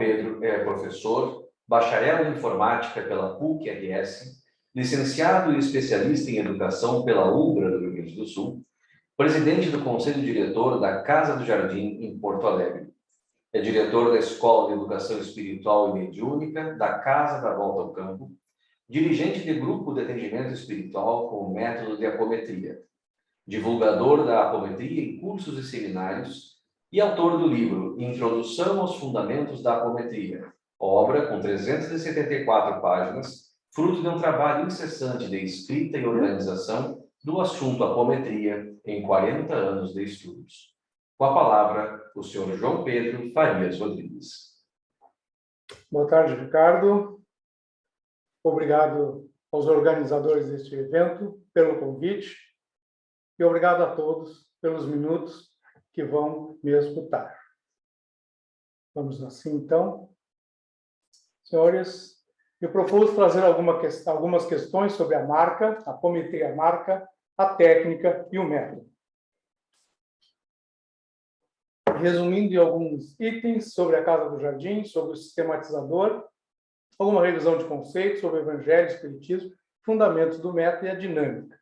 Pedro é professor, bacharel em informática pela PUC-RS, licenciado e especialista em educação pela UBRA do Rio Grande do Sul, presidente do Conselho Diretor da Casa do Jardim, em Porto Alegre. É diretor da Escola de Educação Espiritual e Mediúnica da Casa da Volta ao Campo, dirigente de grupo de atendimento espiritual com o método de apometria, divulgador da apometria em cursos e seminários e autor do livro Introdução aos Fundamentos da Apometria, obra com 374 páginas, fruto de um trabalho incessante de escrita e organização do assunto apometria em 40 anos de estudos. Com a palavra, o senhor João Pedro Farias Rodrigues. Boa tarde, Ricardo. Obrigado aos organizadores deste evento pelo convite e obrigado a todos pelos minutos que vão me escutar. Vamos assim, então. Senhores, eu propus trazer algumas questões sobre a marca, a apometria marca, a técnica e o método. Resumindo em alguns itens sobre a Casa do Jardim, sobre o sistematizador, alguma revisão de conceitos sobre o Evangelho, Espiritismo, fundamentos do método e a dinâmica.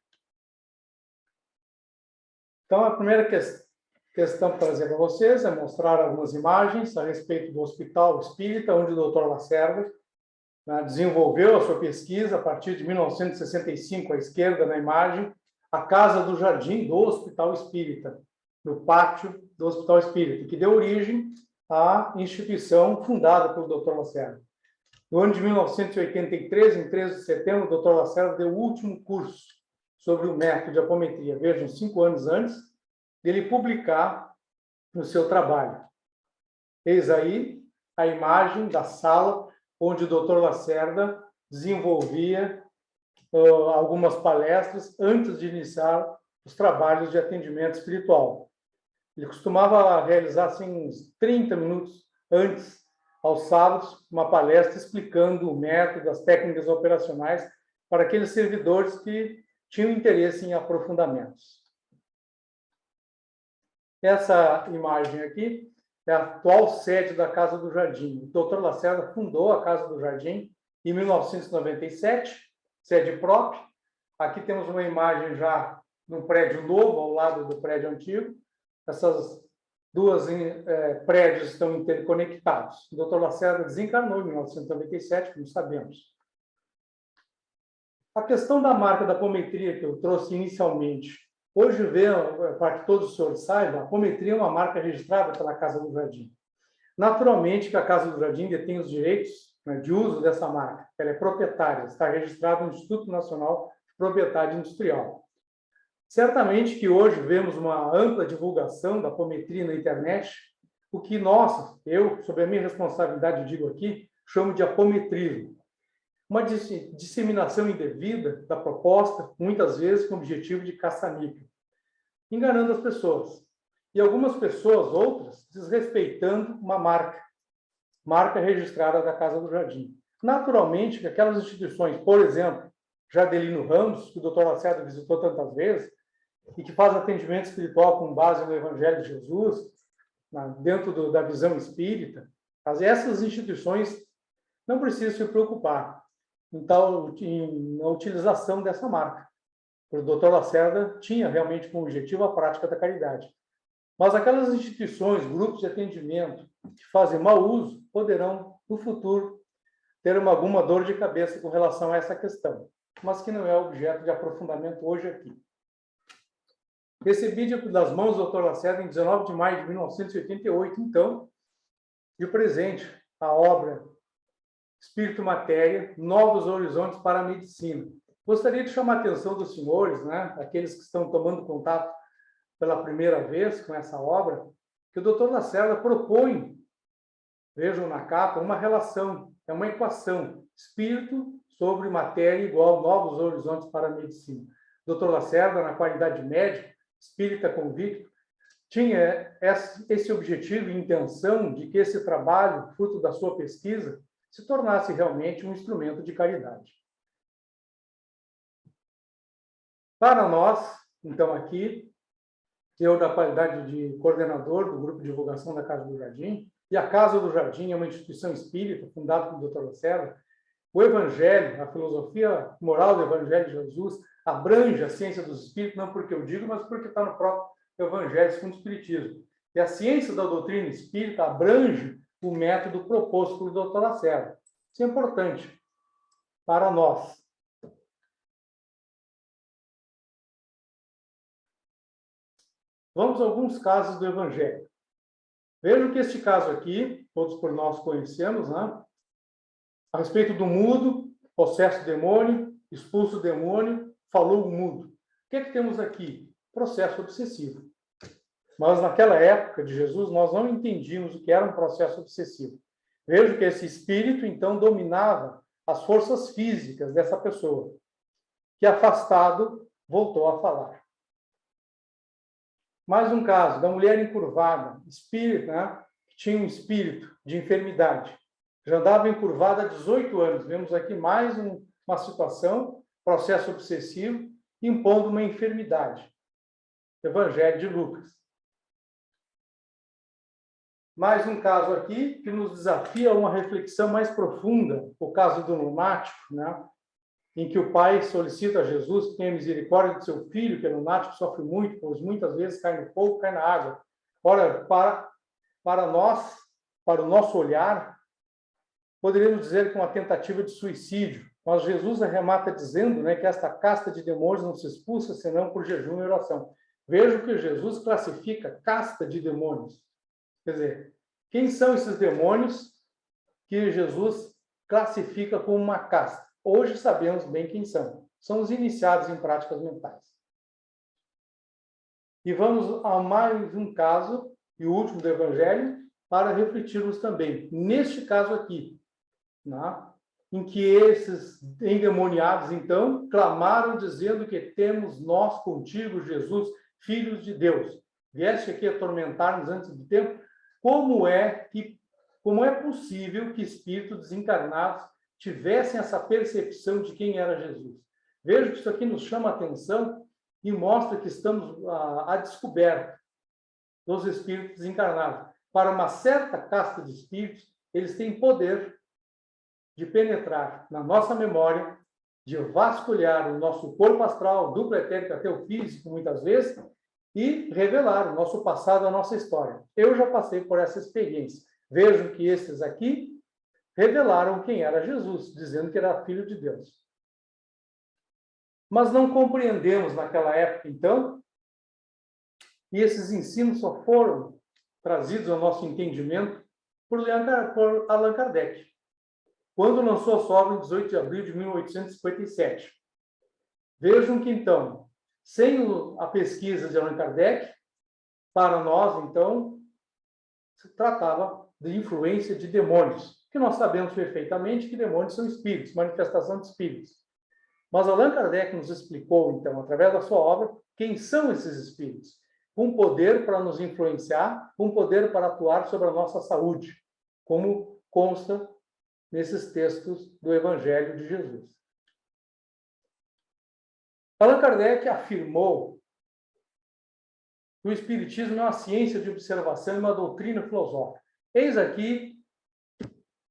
Então, a primeira questão para trazer para vocês é mostrar algumas imagens a respeito do Hospital Espírita, onde o Dr. Lacerda desenvolveu a sua pesquisa a partir de 1965, à esquerda na imagem, a Casa do Jardim do Hospital Espírita, no pátio do Hospital Espírita, que deu origem à instituição fundada pelo Dr. Lacerda. No ano de 1983, em 13 de setembro, o Dr. Lacerda deu o último curso sobre o método de apometria. Vejam, 5 anos antes dele publicar no seu trabalho. Eis aí a imagem da sala onde o Dr. Lacerda desenvolvia algumas palestras antes de iniciar os trabalhos de atendimento espiritual. Ele costumava realizar assim, uns 30 minutos antes, aos sábados, uma palestra explicando o método, as técnicas operacionais para aqueles servidores que tinham interesse em aprofundamentos. Essa imagem aqui é a atual sede da Casa do Jardim. O Dr. Lacerda fundou a Casa do Jardim em 1997, sede própria. Aqui temos uma imagem já num prédio novo, ao lado do prédio antigo. Essas duas prédios estão interconectados. O Dr. Lacerda desencarnou em 1997, como sabemos. A questão da marca da apometria que eu trouxe inicialmente, hoje, para que todos os senhores saibam, a apometria é uma marca registrada pela Casa do Jardim. Naturalmente que a Casa do Jardim detém os direitos de uso dessa marca. Ela é proprietária, está registrada no Instituto Nacional de Propriedade Industrial. Certamente que hoje vemos uma ampla divulgação da apometria na internet, o que eu, sob a minha responsabilidade, digo aqui, chamo de apometrismo. Uma disseminação indevida da proposta, muitas vezes com o objetivo de caça-níquel, enganando as pessoas. E algumas pessoas, outras, desrespeitando uma marca registrada da Casa do Jardim. Naturalmente que aquelas instituições, por exemplo, Jardelino Ramos, que o Dr. Lacerda visitou tantas vezes, e que faz atendimento espiritual com base no Evangelho de Jesus, dentro da visão espírita, essas instituições não precisam se preocupar na utilização dessa marca. O Dr. Lacerda tinha realmente como objetivo a prática da caridade. Mas aquelas instituições, grupos de atendimento que fazem mau uso, poderão, no futuro, ter alguma dor de cabeça com relação a essa questão, mas que não é objeto de aprofundamento hoje aqui. Recebi das mãos do Dr. Lacerda em 19 de maio de 1988, então, de presente a obra Espírito e Matéria, Novos Horizontes para a Medicina. Gostaria de chamar a atenção dos senhores, aqueles que estão tomando contato pela primeira vez com essa obra, que o Dr. Lacerda propõe, vejam na capa, uma relação, é uma equação, espírito sobre matéria igual Novos Horizontes para a Medicina. O Dr. Lacerda, na qualidade médica, espírita convicto, tinha esse objetivo e intenção de que esse trabalho, fruto da sua pesquisa, se tornasse realmente um instrumento de caridade. Para nós, então, aqui, eu, da qualidade de coordenador do Grupo de Divulgação da Casa do Jardim, e a Casa do Jardim é uma instituição espírita fundada pelo Dr. Lacerda, o Evangelho, a filosofia moral do Evangelho de Jesus, abrange a ciência dos espíritos, não porque eu digo, mas porque está no próprio Evangelho segundo o Espiritismo. E a ciência da doutrina espírita abrange o método proposto pelo Dr. Lacerda. Isso é importante para nós. Vamos a alguns casos do Evangelho. Vejam que este caso aqui, todos por nós conhecemos, né? A respeito do mudo, possesso demônio, expulso o demônio, falou o mudo. O que é que temos aqui? Processo obsessivo. Mas naquela época de Jesus, nós não entendíamos o que era um processo obsessivo. Vejo que esse espírito, então, dominava as forças físicas dessa pessoa, que, afastado, voltou a falar. Mais um caso da mulher encurvada, espírito, né, que tinha um espírito de enfermidade. Já andava encurvada há 18 anos. Vemos aqui mais uma situação, processo obsessivo, impondo uma enfermidade. Evangelho de Lucas. Mais um caso aqui que nos desafia a uma reflexão mais profunda, o caso do lunático, né? Em que o pai solicita a Jesus que tenha misericórdia de seu filho, que é lunático, sofre muito, pois muitas vezes cai no fogo, cai na água. Ora, para nós, para o nosso olhar, poderíamos dizer que é uma tentativa de suicídio, mas Jesus arremata dizendo, né, que esta casta de demônios não se expulsa senão por jejum e oração. Veja que Jesus classifica casta de demônios. Quer dizer, quem são esses demônios que Jesus classifica como uma casta? Hoje sabemos bem quem são. São os iniciados em práticas mentais. E vamos a mais um caso, e o último do Evangelho, para refletirmos também. Neste caso aqui, né, em que esses endemoniados, então, clamaram dizendo que temos nós contigo, Jesus, filhos de Deus. Vieste aqui atormentar-nos antes do tempo. Como é possível que espíritos desencarnados tivessem essa percepção de quem era Jesus? Veja que isso aqui nos chama a atenção e mostra que estamos à descoberta dos espíritos desencarnados. Para uma certa casta de espíritos, eles têm poder de penetrar na nossa memória, de vasculhar o nosso corpo astral, duplo etérico até o físico, muitas vezes, e revelar o nosso passado, a nossa história. Eu já passei por essa experiência. Vejo que esses aqui revelaram quem era Jesus, dizendo que era filho de Deus. Mas não compreendemos naquela época, então, e esses ensinos só foram trazidos ao nosso entendimento por Allan Kardec, quando lançou a sua obra em 18 de abril de 1857. Vejam que, então, sem a pesquisa de Allan Kardec, para nós, então, se tratava de influência de demônios, que nós sabemos perfeitamente que demônios são espíritos, manifestação de espíritos. Mas Allan Kardec nos explicou, então, através da sua obra, quem são esses espíritos, com poder para nos influenciar, com poder para atuar sobre a nossa saúde, como consta nesses textos do Evangelho de Jesus. Allan Kardec afirmou que o Espiritismo é uma ciência de observação e uma doutrina filosófica. Eis aqui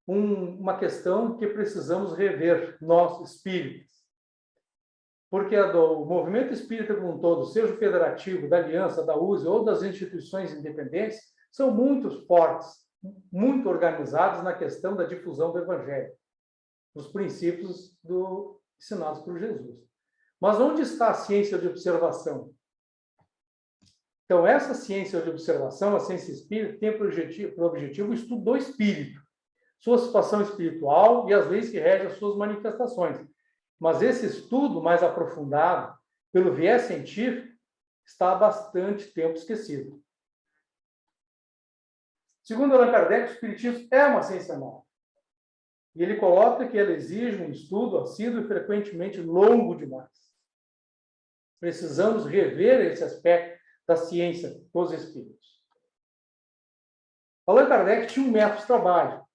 uma questão que precisamos rever, nós espíritas. Porque o movimento espírita como um todo, seja o federativo, da Aliança, da USE ou das instituições independentes, são muito fortes, muito organizados na questão da difusão do Evangelho, dos princípios ensinados por Jesus. Mas onde está a ciência de observação? Então, essa ciência de observação, a ciência espírita, tem por objetivo o estudo do espírito, sua situação espiritual e as leis que regem as suas manifestações. Mas esse estudo mais aprofundado, pelo viés científico, está há bastante tempo esquecido. Segundo Allan Kardec, o espiritismo é uma ciência nova. E ele coloca que ela exige um estudo assíduo e frequentemente longo demais. Precisamos rever esse aspecto da ciência dos espíritos. Allan Kardec tinha um método de trabalho.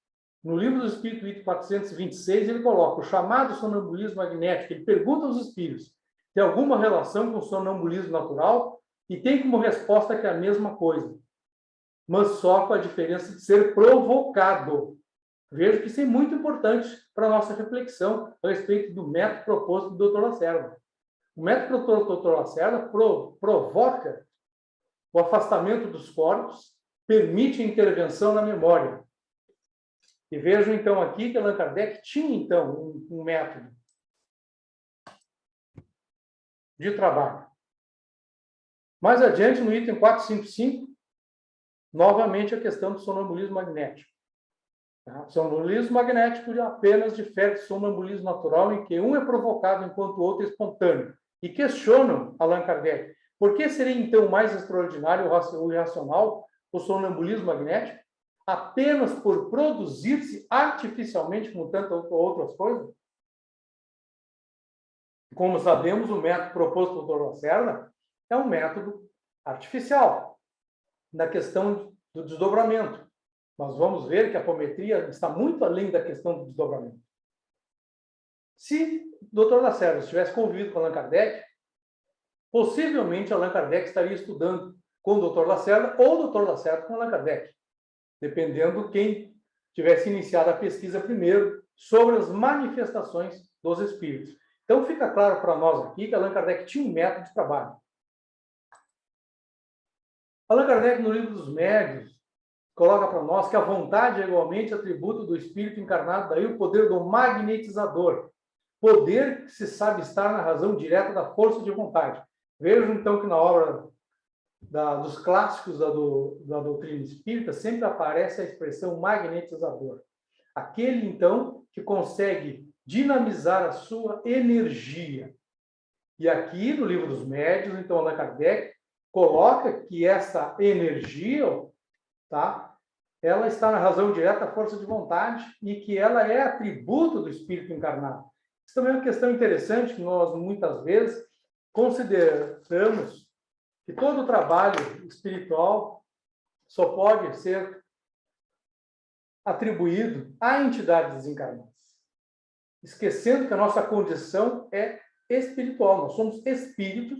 No livro do Espírito, item 426, ele coloca o chamado sonambulismo magnético. Ele pergunta aos espíritos, tem alguma relação com o sonambulismo natural? E tem como resposta que é a mesma coisa. mas só com a diferença de ser provocado. Vejo que isso é muito importante para a nossa reflexão a respeito do método proposto do Dr. Lacerda. O método do Dr. Lacerda provoca o afastamento dos corpos, permite a intervenção na memória. E vejo, então, aqui que Allan Kardec tinha, então, um método de trabalho. Mais adiante, no item 455, novamente a questão do sonambulismo magnético. O sonambulismo magnético apenas difere do sonambulismo natural, em que um é provocado enquanto o outro é espontâneo. E questionam Allan Kardec, por que seria então mais extraordinário ou irracional o sonambulismo magnético? Apenas por produzir-se artificialmente como tantas outras coisas? Como sabemos, o método proposto pelo Dr. Lacerda é um método artificial, na questão do desdobramento. Nós vamos ver que a apometria está muito além da questão do desdobramento. Se o Dr. Lacerda estivesse convivido com Allan Kardec, possivelmente Allan Kardec estaria estudando com o Dr. Lacerda ou o Dr. Lacerda com Allan Kardec, dependendo quem tivesse iniciado a pesquisa primeiro sobre as manifestações dos espíritos. Então, fica claro para nós aqui que Allan Kardec tinha um método de trabalho. Allan Kardec, no Livro dos Médiuns, coloca para nós que a vontade é igualmente atributo do espírito encarnado, daí o poder do magnetizador, poder que se sabe estar na razão direta da força de vontade. Vejam, então, que na obra dos clássicos da doutrina espírita sempre aparece a expressão magnetizador. Aquele, então, que consegue dinamizar a sua energia. E aqui, no Livro dos Médiuns, então, Allan Kardec coloca que essa energia, tá, ela está na razão direta da força de vontade e que ela é atributo do espírito encarnado. Isso também é uma questão interessante, que nós, muitas vezes, consideramos que todo trabalho espiritual só pode ser atribuído a entidades desencarnadas, esquecendo que a nossa condição é espiritual. Nós somos espíritos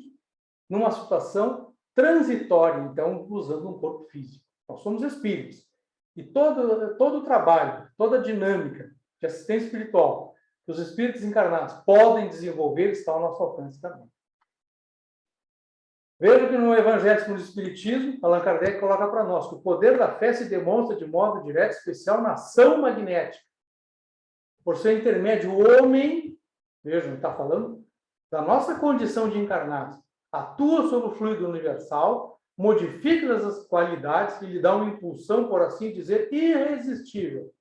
numa situação transitória, então, usando um corpo físico. Nós somos espíritos. E todo o trabalho, toda a dinâmica de assistência espiritual que os espíritos encarnados podem desenvolver está ao nosso alcance também. Veja que no Evangelho segundo o Espiritismo, Allan Kardec coloca para nós que o poder da fé se demonstra de modo direto e especial na ação magnética. Por seu intermédio, o homem, vejam, está falando da nossa condição de encarnados, atua sobre o fluido universal, modifica as qualidades e lhe dá uma impulsão, por assim dizer, irresistível.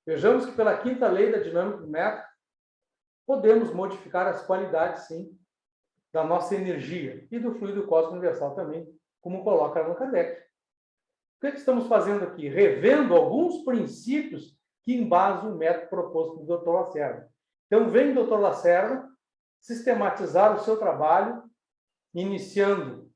Vejamos que pela quinta lei da dinâmica do método, podemos modificar as qualidades, sim, da nossa energia e do fluido cósmico universal também, como coloca Allan Kardec. O que estamos fazendo aqui? Revendo alguns princípios que embasam o método proposto do Dr. Lacerda. Então, vem o Dr. Lacerda sistematizar o seu trabalho, iniciando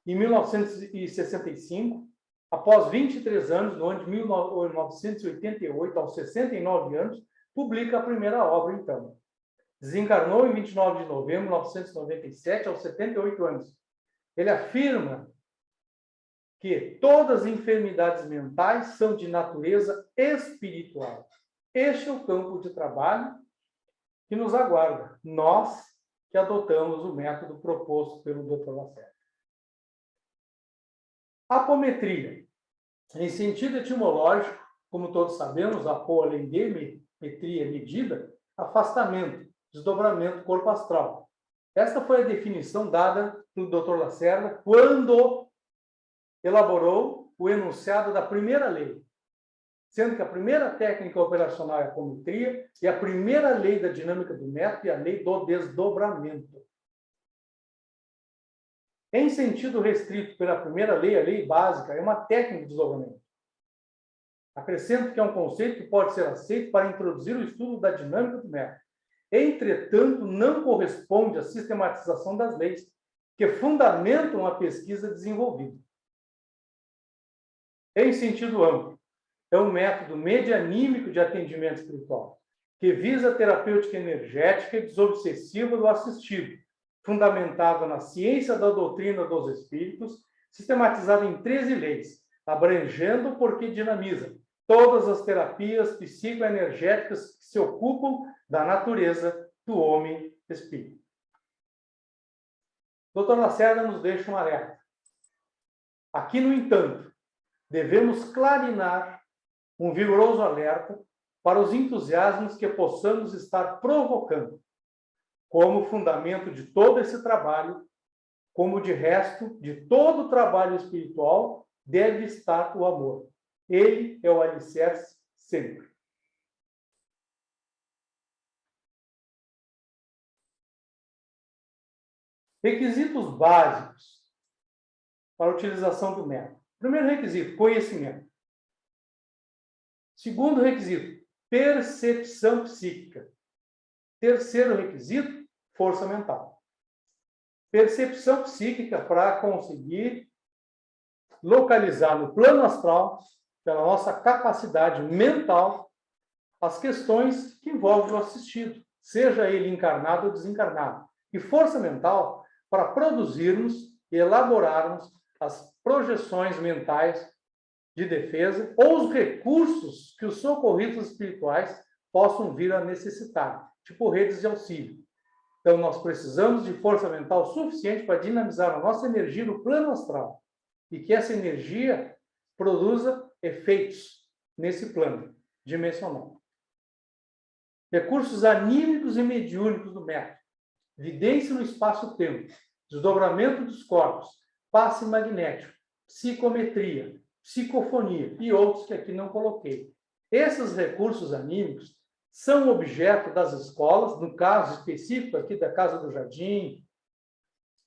em 1965, após 23 anos, no ano de 1988, aos 69 anos, publica a primeira obra, então. Desencarnou em 29 de novembro de 1997, aos 78 anos. Ele afirma que todas as enfermidades mentais são de natureza espiritual. Este é o campo de trabalho que nos aguarda, nós que adotamos o método proposto pelo Dr. Lacerda. Apometria. Em sentido etimológico, como todos sabemos, apo, além de metria, medida, afastamento, desdobramento, corpo astral. Esta foi a definição dada pelo Dr. Lacerda quando elaborou o enunciado da primeira lei, sendo que a primeira técnica operacional é a apometria e a primeira lei da dinâmica do método é a lei do desdobramento. Em sentido restrito pela primeira lei, a lei básica é uma técnica de desdobramento. Acrescento que é um conceito que pode ser aceito para introduzir o estudo da dinâmica do método. Entretanto, não corresponde à sistematização das leis que fundamentam a pesquisa desenvolvida. Em sentido amplo, é um método medianímico de atendimento espiritual, que visa a terapêutica energética e desobsessiva do assistido, fundamentada na ciência da doutrina dos espíritos, sistematizada em 13 leis, abrangendo porque dinamiza todas as terapias psicoenergéticas que se ocupam da natureza do homem-espírito. Dr. Lacerda nos deixa um alerta. Aqui, no entanto, devemos clarinar um vigoroso alerta para os entusiasmos que possamos estar provocando. Como fundamento de todo esse trabalho, como de resto de todo o trabalho espiritual, deve estar o amor. Ele é o alicerce sempre. Requisitos básicos para a utilização do método. Primeiro requisito, conhecimento. Segundo requisito, percepção psíquica. Terceiro requisito, força mental. Percepção psíquica para conseguir localizar no plano astral, pela nossa capacidade mental, as questões que envolvem o assistido, seja ele encarnado ou desencarnado. E força mental para produzirmos e elaborarmos as projeções mentais de defesa ou os recursos que os socorridos espirituais possam vir a necessitar, tipo redes de auxílio. Então, nós precisamos de força mental suficiente para dinamizar a nossa energia no plano astral e que essa energia produza efeitos nesse plano dimensional. Recursos anímicos e mediúnicos do método. Vidência no espaço-tempo, desdobramento dos corpos, passe magnético, psicometria, psicofonia e outros que aqui não coloquei. Esses recursos anímicos são objeto das escolas, no caso específico aqui da Casa do Jardim,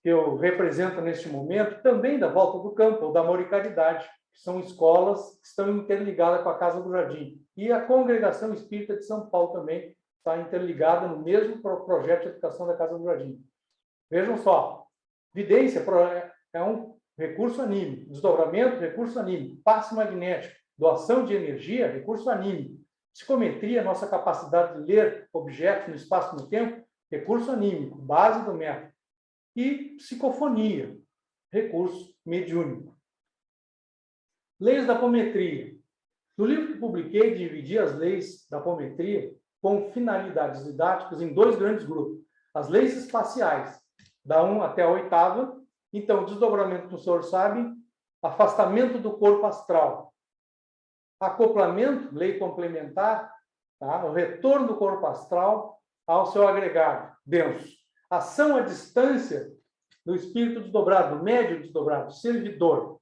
que eu represento neste momento, também da Volta do Campo, ou da Amor e Caridade, que são escolas que estão interligadas com a Casa do Jardim. E a Congregação Espírita de São Paulo também está interligada no mesmo projeto de educação da Casa do Jardim. Vejam só, vidência é um recurso anímico, desdobramento, recurso anímico, passe magnético, doação de energia, recurso anímico, psicometria, nossa capacidade de ler objetos no espaço e no tempo, recurso anímico, base do método, e psicofonia, recurso mediúnico. Leis da apometria. No livro que publiquei, dividi as leis da apometria com finalidades didáticas em dois grandes grupos. As leis espaciais, da 1 até a 8ª. Então, desdobramento que o senhor sabe, afastamento do corpo astral, acoplamento, lei complementar, tá? O retorno do corpo astral ao seu agregado denso. Ação à distância do espírito desdobrado, do médium desdobrado, servidor.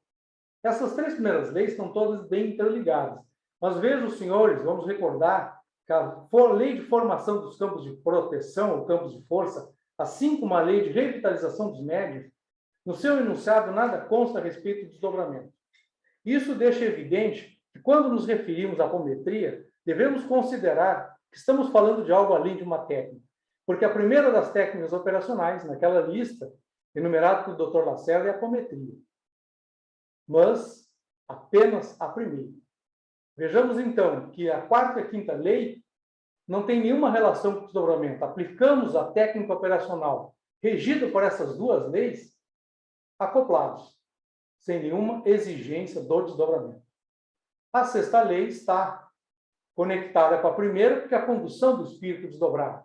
Essas três primeiras leis estão todas bem interligadas. Mas vejam, senhores, vamos recordar que a lei de formação dos campos de proteção, ou campos de força, assim como a lei de revitalização dos médiuns, no seu enunciado nada consta a respeito do desdobramento. Isso deixa evidente que, quando nos referimos à apometria, devemos considerar que estamos falando de algo além de uma técnica. Porque a primeira das técnicas operacionais, naquela lista enumerada pelo Dr. Lacerda, é a apometria. Mas apenas a primeira. Vejamos, então, que a 4ª e a 5ª lei não tem nenhuma relação com o desdobramento. Aplicamos a técnica operacional regida por essas duas leis acoplados, sem nenhuma exigência do desdobramento. A 6ª lei está conectada com a primeira, porque a condução do espírito desdobrado.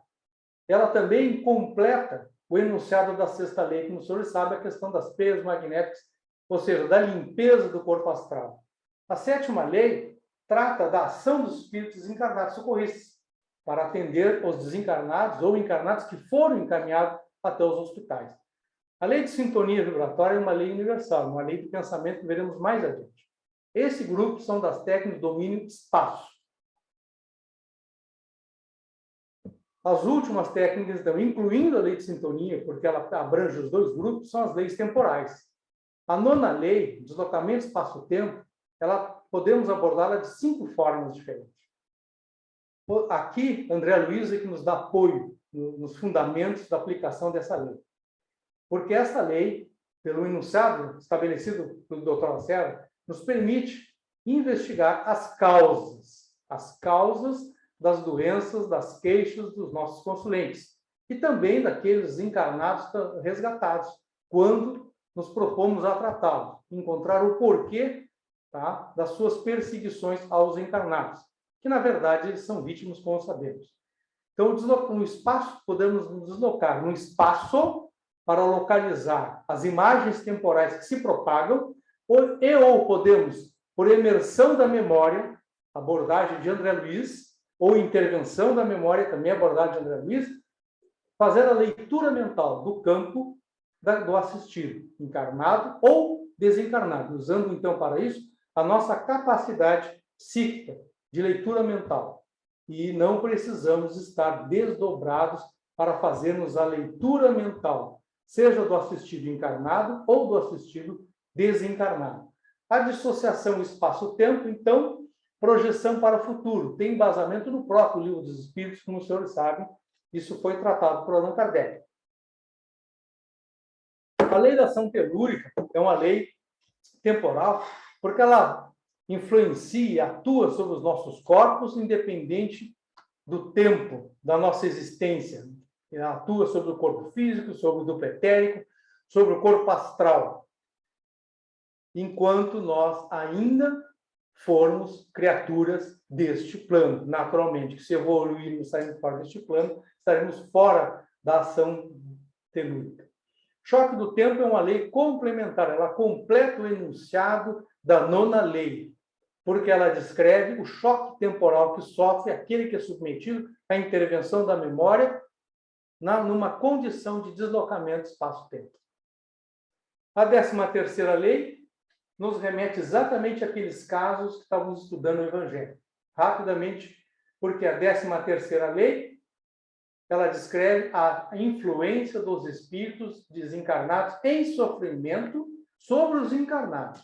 Ela também completa o enunciado da 6ª lei, como o senhor sabe, a questão das peias magnéticas, ou seja, da limpeza do corpo astral. A 7ª lei trata da ação dos espíritos encarnados socorristas, para atender os desencarnados ou encarnados que foram encaminhados até os hospitais. A lei de sintonia vibratória é uma lei universal, uma lei de pensamento que veremos mais adiante. Esse grupo são das técnicas de domínio de espaço. As últimas técnicas, então, incluindo a lei de sintonia, porque ela abrange os dois grupos, são as leis temporais. A 9ª lei, deslocamento espaço-tempo, ela podemos abordá-la de 5 formas diferentes. Aqui, André Luiz é que nos dá apoio nos fundamentos da aplicação dessa lei. Porque essa lei, pelo enunciado estabelecido pelo Dr. Lacerda, nos permite investigar as causas das doenças, das queixas dos nossos consulentes e também daqueles encarnados resgatados, quando nos propomos a tratá-los, encontrar o porquê tá? Das suas perseguições aos encarnados, que, na verdade, eles são vítimas, como sabemos. Então, no espaço, podemos nos deslocar no espaço para localizar as imagens temporais que se propagam, ou podemos, por imersão da memória, abordagem de André Luiz, ou intervenção da memória, também abordagem de André Luiz, fazer a leitura mental do campo do assistido, encarnado ou desencarnado, usando, então, para isso, a nossa capacidade psíquica de leitura mental. E não precisamos estar desdobrados para fazermos a leitura mental, seja do assistido encarnado ou do assistido desencarnado. A dissociação espaço-tempo, então, projeção para o futuro, tem embasamento no próprio Livro dos Espíritos, como os senhores sabem, isso foi tratado por Allan Kardec. A lei da ação telúrica é uma lei temporal, porque ela influencia, atua sobre os nossos corpos, independente do tempo da nossa existência. Ela atua sobre o corpo físico, sobre o duplo etérico, sobre o corpo astral, enquanto nós ainda formos criaturas deste plano. Naturalmente, se evoluirmos, sairmos fora deste plano, estaremos fora da ação telúrica. Choque do tempo é uma lei complementar, ela completa o enunciado da nona lei, porque ela descreve o choque temporal que sofre aquele que é submetido à intervenção da memória numa condição de deslocamento espaço-tempo. A 13ª lei nos remete exatamente àqueles casos que estávamos estudando no Evangelho. Rapidamente, porque a 13ª lei, ela descreve a influência dos espíritos desencarnados em sofrimento sobre os encarnados.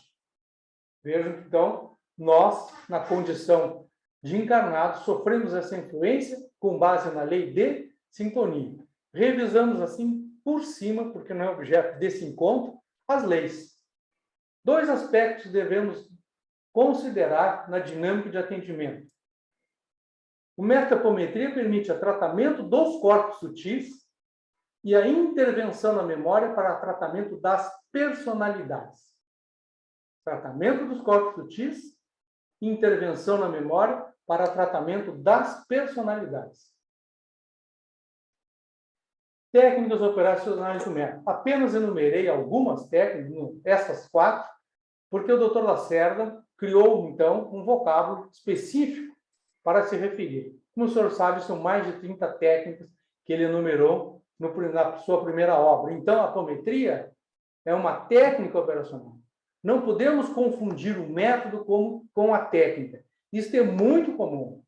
Vejam que, então, nós, na condição de encarnados, sofremos essa influência com base na lei de sintonia. Revisamos, assim, por cima, porque não é objeto desse encontro, as leis. 2 aspectos devemos considerar na dinâmica de atendimento. O método apometria permite o tratamento dos corpos sutis e a intervenção na memória para o tratamento das personalidades. Tratamento dos corpos sutis e intervenção na memória para o tratamento das personalidades. Técnicas operacionais do método. Apenas enumerei algumas técnicas, essas 4, porque o Dr. Lacerda criou, então, um vocábulo específico para se referir. Como o senhor sabe, são mais de 30 técnicas que ele enumerou na sua primeira obra. Então, a apometria é uma técnica operacional. Não podemos confundir o método com a técnica. Isso é muito comum.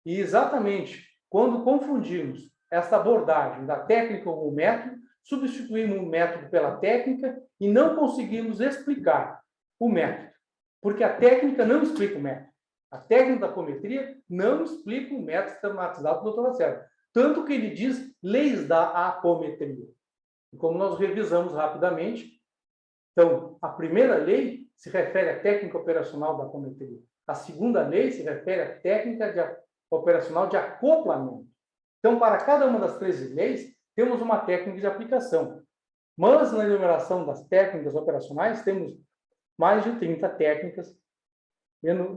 E, exatamente, quando confundimos essa abordagem da técnica com o método, substituímos o método pela técnica e não conseguimos explicar o método. Porque a técnica não explica o método. A técnica da apometria não explica o método sistematizado do Dr. Lacerda. Tanto que ele diz leis da apometria. E como nós revisamos rapidamente, então, a primeira lei se refere à técnica operacional da apometria. A segunda lei se refere à técnica operacional de acoplamento. Então, para cada uma das 13 leis, temos uma técnica de aplicação. Mas, na enumeração das técnicas operacionais, temos mais de 30 técnicas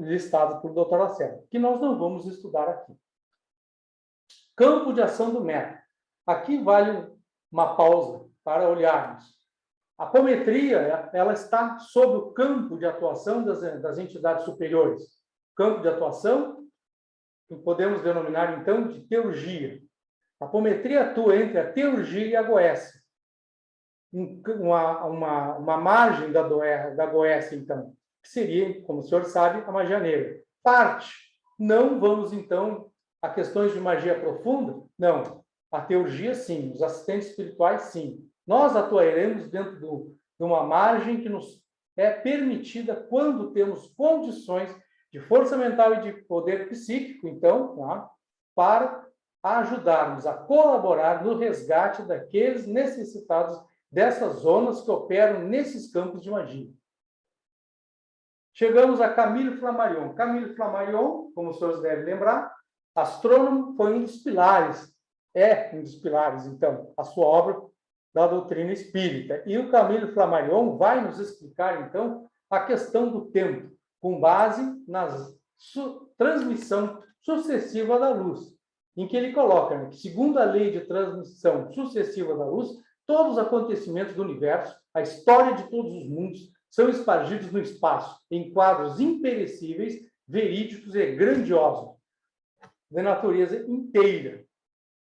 listadas pelo Dr. Lacerda, que nós não vamos estudar aqui. Campo de ação do método. Aqui vale uma pausa para olharmos. A apometria, ela está sob o campo de atuação das entidades superiores. Campo de atuação, que podemos denominar, então, de teurgia. A apometria atua entre a teurgia e a goécia. Uma margem da goécia, então, que seria, como o senhor sabe, a magia negra. Parte. Não vamos, então, a questões de magia profunda? Não. A teurgia, sim. Os assistentes espirituais, sim. Nós atuaremos dentro de uma margem que nos é permitida quando temos condições de força mental e de poder psíquico, então, tá? Para ajudarmos a colaborar no resgate daqueles necessitados dessas zonas que operam nesses campos de magia. Chegamos a Camille Flammarion. Camille Flammarion, como os senhores devem lembrar, astrônomo, foi um dos pilares, então, a sua obra da doutrina espírita. E o Camille Flammarion vai nos explicar, então, a questão do tempo. com base na transmissão sucessiva da luz, em que ele coloca, né, que, segundo a lei de transmissão sucessiva da luz, todos os acontecimentos do universo, a história de todos os mundos, são espargidos no espaço, em quadros imperecíveis, verídicos e grandiosos, da natureza inteira.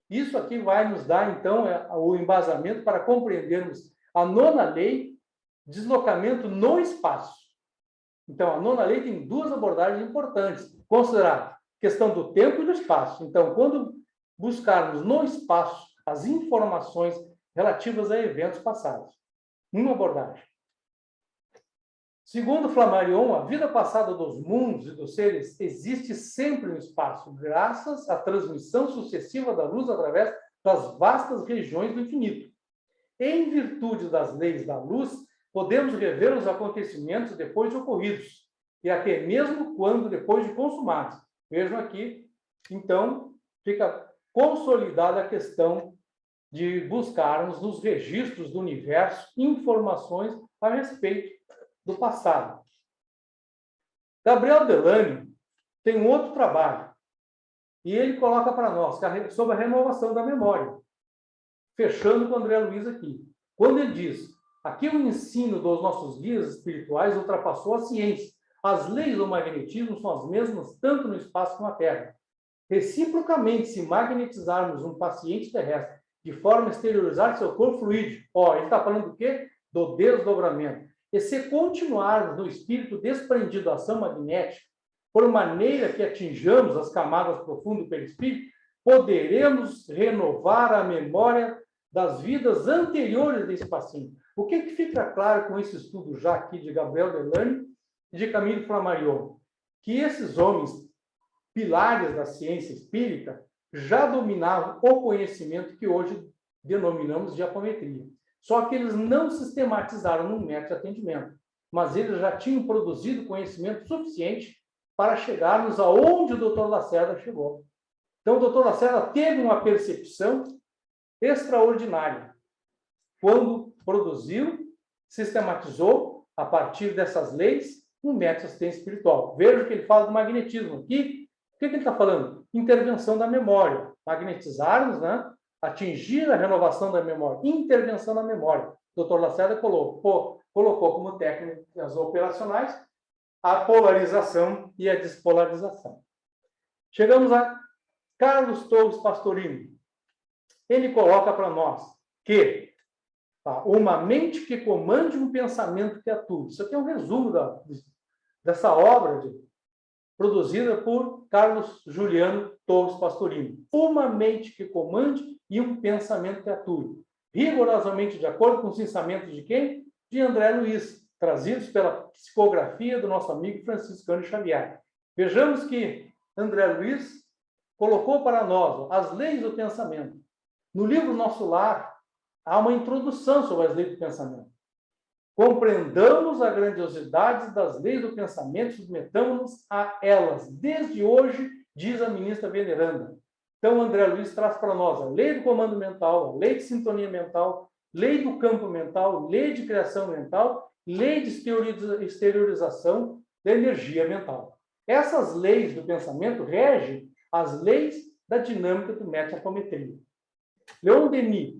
Isso aqui vai nos dar, então, o embasamento para compreendermos a nona lei, deslocamento no espaço. Então, a nona lei tem duas abordagens importantes. Considerar a questão do tempo e do espaço. Então, quando buscarmos no espaço as informações relativas a eventos passados. Uma abordagem. Segundo Flammarion, a vida passada dos mundos e dos seres existe sempre no espaço, graças à transmissão sucessiva da luz através das vastas regiões do infinito. Em virtude das leis da luz, podemos rever os acontecimentos depois de ocorridos, e até mesmo quando depois de consumados. Vejam aqui, então, fica consolidada a questão de buscarmos nos registros do universo informações a respeito do passado. Gabriel Delany tem um outro trabalho, e ele coloca para nós sobre a renovação da memória, fechando com o André Luiz aqui. Quando ele diz, aqui o ensino dos nossos guias espirituais ultrapassou a ciência. As leis do magnetismo são as mesmas tanto no espaço como na Terra. Reciprocamente, se magnetizarmos um paciente terrestre de forma a exteriorizar seu corpo fluídico, ele está falando do quê? Do desdobramento. E se continuarmos no espírito desprendido da ação magnética, por maneira que atinjamos as camadas profundas do perispírito, poderemos renovar a memória das vidas anteriores desse paciente. O que fica claro com esse estudo já aqui de Gabriel Delany e de Camille Flammarion? Que esses homens, pilares da ciência espírita, já dominavam o conhecimento que hoje denominamos de apometria. Só que eles não sistematizaram num método de atendimento, mas eles já tinham produzido conhecimento suficiente para chegarmos aonde o Dr. Lacerda chegou. Então, o Dr. Lacerda teve uma percepção extraordinária quando produziu, sistematizou, a partir dessas leis, um método de assistência espiritual. Veja que ele fala do magnetismo aqui. O que ele está falando? Intervenção da memória. Magnetizarmos, né? Atingir a renovação da memória. Intervenção da memória. O Dr. Lacerda colocou como técnicas operacionais a polarização e a despolarização. Chegamos a Carlos Torres Pastorino. Ele coloca para nós que uma mente que comande um pensamento que atue. Isso aqui é um resumo dessa obra produzida por Carlos Juliano Torres Pastorino. Uma mente que comande e um pensamento que atue. Rigorosamente de acordo com os ensinamentos de quem? De André Luiz, trazidos pela psicografia do nosso amigo Franciscano Xavier. Vejamos que André Luiz colocou para nós as leis do pensamento. No livro Nosso Lar, há uma introdução sobre as leis do pensamento. Compreendamos a grandiosidade das leis do pensamento, submetamos-nos a elas. Desde hoje, diz a ministra veneranda. Então, André Luiz traz para nós a lei do comando mental, a lei de sintonia mental, lei do campo mental, lei de criação mental, lei de exteriorização da energia mental. Essas leis do pensamento regem as leis da dinâmica do método de apometria. Leon Denis,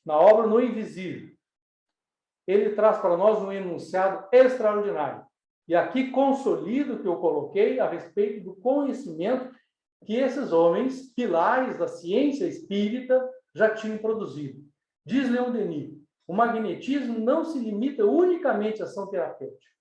na obra No Invisível, ele traz para nós um enunciado extraordinário. E aqui consolido o que eu coloquei a respeito do conhecimento que esses homens, pilares da ciência espírita, já tinham produzido. Diz Leon Denis, o magnetismo não se limita unicamente à ação terapêutica.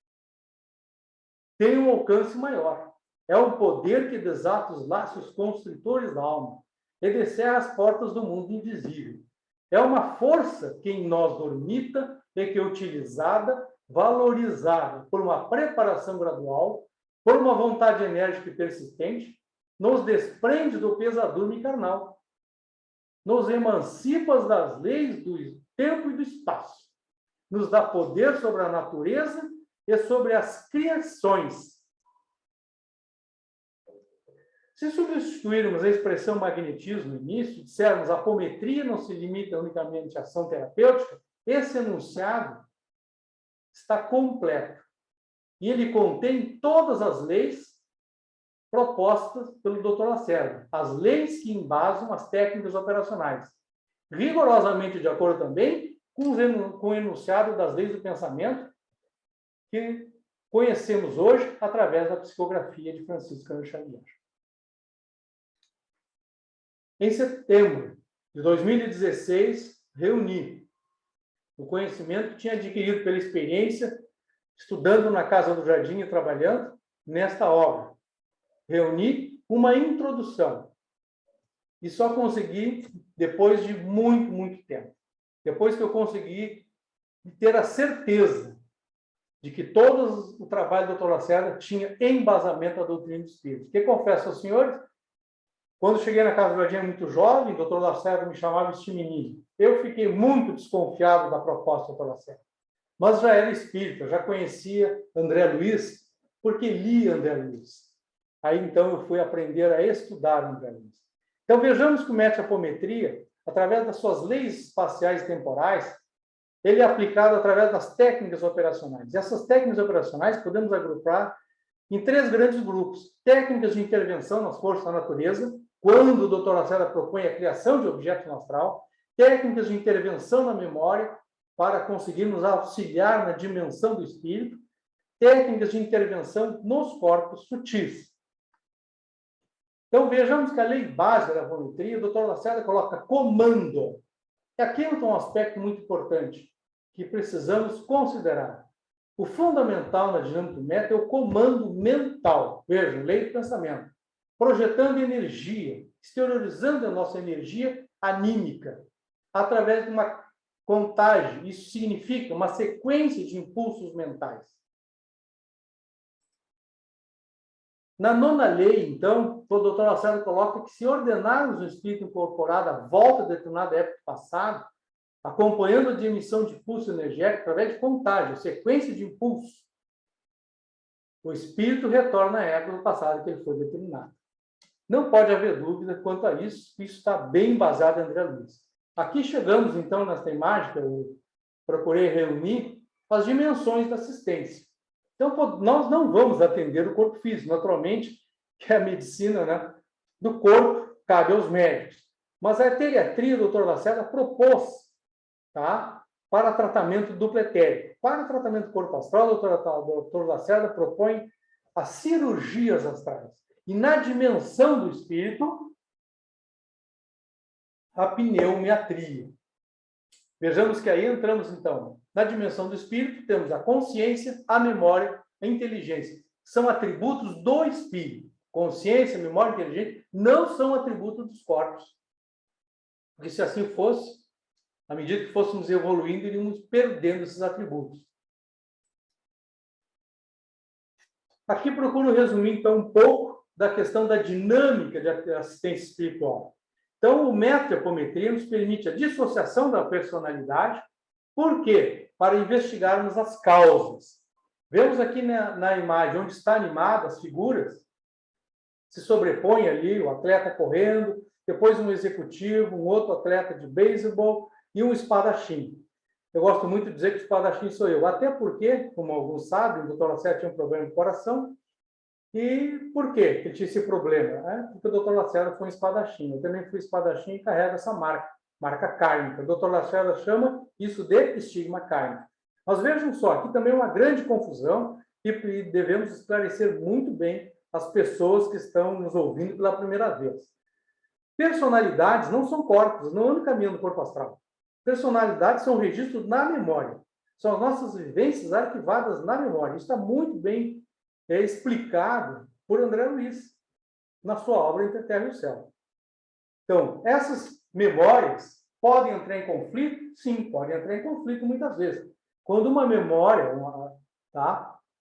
Tem um alcance maior. É um poder que desata os laços constritores da alma e descerra as portas do mundo invisível. É uma força que em nós dormita e que, utilizada, valorizada por uma preparação gradual, por uma vontade enérgica e persistente, nos desprende do pesadume carnal, nos emancipa das leis do tempo e do espaço, nos dá poder sobre a natureza e sobre as criações. Se substituirmos a expressão magnetismo no início, dissermos a apometria não se limita unicamente à ação terapêutica, esse enunciado está completo. e ele contém todas as leis propostas pelo Dr. Lacerda, as leis que embasam as técnicas operacionais, rigorosamente de acordo também com o enunciado das leis do pensamento que conhecemos hoje através da psicografia de Francisco Cândido Xavier. Em setembro de 2016, reuni o conhecimento que tinha adquirido pela experiência, estudando na Casa do Jardim e trabalhando nesta obra. Reuni uma introdução. E só consegui depois de muito, muito tempo. Depois que eu consegui ter a certeza de que todo o trabalho do Dr. Lacerda tinha embasamento da doutrina do Espírito. Porque confesso aos senhores, quando cheguei na Casa do Jardim muito jovem, o Dr. Lacerda me chamava de menino. Eu fiquei muito desconfiado da proposta do Dr. Lacerda. Mas já era espírita, já conhecia André Luiz, porque li André Luiz. Aí, então, eu fui aprender a estudar André Luiz. Então, vejamos que o método de apometria, através das suas leis espaciais e temporais, ele é aplicado através das técnicas operacionais. E essas técnicas operacionais podemos agrupar em 3 grandes grupos. Técnicas de intervenção nas forças da natureza, quando o Dr. Lacerda propõe a criação de objetos no astral. Técnicas de intervenção na memória, para conseguir nos auxiliar na dimensão do espírito. Técnicas de intervenção nos corpos sutis. Então, vejamos que a lei básica da apometria, o Dr. Lacerda coloca comando. E aqui é um aspecto muito importante que precisamos considerar. O fundamental na dinâmica do método é o comando mental. Vejam, lei do pensamento. Projetando energia, exteriorizando a nossa energia anímica, através de uma contagem. Isso significa uma sequência de impulsos mentais. Na 9ª lei, então, o Dr. Lacerda coloca que se ordenarmos o espírito incorporado à volta de determinada época passada, acompanhando a emissão de pulso energético através de contagem, sequência de impulsos, o espírito retorna à época do passado que ele foi determinado. Não pode haver dúvida quanto a isso, isso está bem baseado em André Luiz. Aqui chegamos, então, nesta imagem que eu procurei reunir, as dimensões da assistência. Então, nós não vamos atender o corpo físico, naturalmente, que é a medicina, né, do corpo cabe aos médicos. Mas a teriatria, o Dr. Lacerda propôs, tá, para tratamento duplo etérico. Para o tratamento do corpo astral, o Dr. Lacerda propõe as cirurgias astrais. E na dimensão do espírito, a pneumiatria. Vejamos que aí entramos, então, na dimensão do espírito, temos a consciência, a memória, a inteligência. São atributos do espírito. Consciência, memória e inteligência não são atributos dos corpos. Porque se assim fosse, à medida que fôssemos evoluindo, iríamos perdendo esses atributos. Aqui procuro resumir, então, um pouco da questão da dinâmica de assistência espiritual. Então, o método de apometria nos permite a dissociação da personalidade. Por quê? Para investigarmos as causas. Vemos aqui na imagem onde está animada as figuras, se sobrepõe ali o atleta correndo, depois um executivo, um outro atleta de beisebol e um espadachim. Eu gosto muito de dizer que o espadachim sou eu, até porque, como alguns sabem, o Dr. Lacerda tinha um problema de coração. E por quê ele tinha esse problema? Porque o Dr. Lacerda foi um espadachim. Eu também fui espadachim e carrego essa marca kármica. O Dr. Lacerda chama isso de estigma kármico. Mas vejam só, aqui também é uma grande confusão e devemos esclarecer muito bem as pessoas que estão nos ouvindo pela primeira vez. Personalidades não são corpos, não andam caminhando no corpo astral. Personalidades são registros na memória. São as nossas vivências arquivadas na memória. Isso está muito bem explicado por André Luiz, na sua obra Entre a Terra e o Céu. Então, essas memórias podem entrar em conflito? Sim, podem entrar em conflito muitas vezes. Quando uma memória,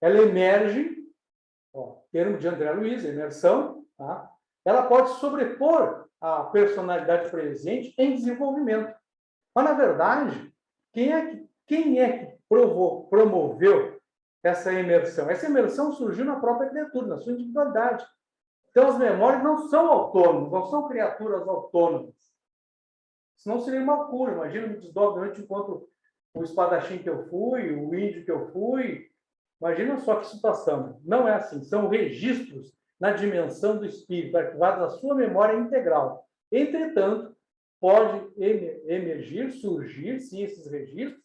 ela emerge, termo de André Luiz, emersão, tá? Ela pode sobrepor a personalidade presente em desenvolvimento. Mas, na verdade, quem é que promoveu essa imersão? Essa imersão surgiu na própria criatura, na sua individualidade. Então, as memórias não são autônomas, não são criaturas autônomas. Senão seria uma loucura. Imagina, me desdobro durante o encontro o espadachim que eu fui, o índio que eu fui, Imagina só que situação. Não é assim. São registros na dimensão do espírito, arquivados na sua memória integral. Entretanto, pode emergir, surgir, sim, esses registros,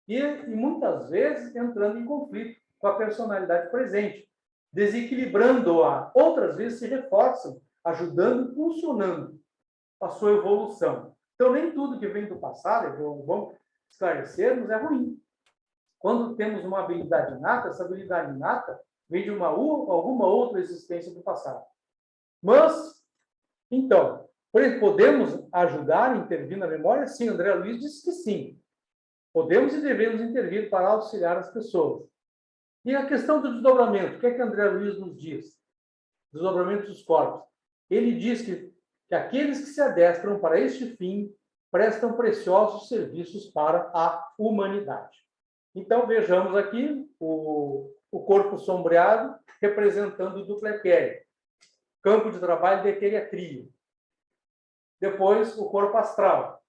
e muitas vezes entrando em conflito com a personalidade presente, desequilibrando-a. Outras vezes se reforçam, ajudando, impulsionando a sua evolução. Então, nem tudo que vem do passado, vamos esclarecermos, é ruim. Quando temos uma habilidade inata, essa habilidade inata vem de alguma outra existência do passado. Mas, então, por exemplo, podemos ajudar a intervir na memória? Sim, André Luiz disse que sim. Podemos e devemos intervir para auxiliar as pessoas. E a questão do desdobramento, o que é que André Luiz nos diz? Desdobramento dos corpos. Ele diz que aqueles que se adestram para este fim prestam preciosos serviços para a humanidade. Então, vejamos aqui o corpo sombreado representando o duplequério, campo de trabalho de teriatria. Depois, o corpo astral,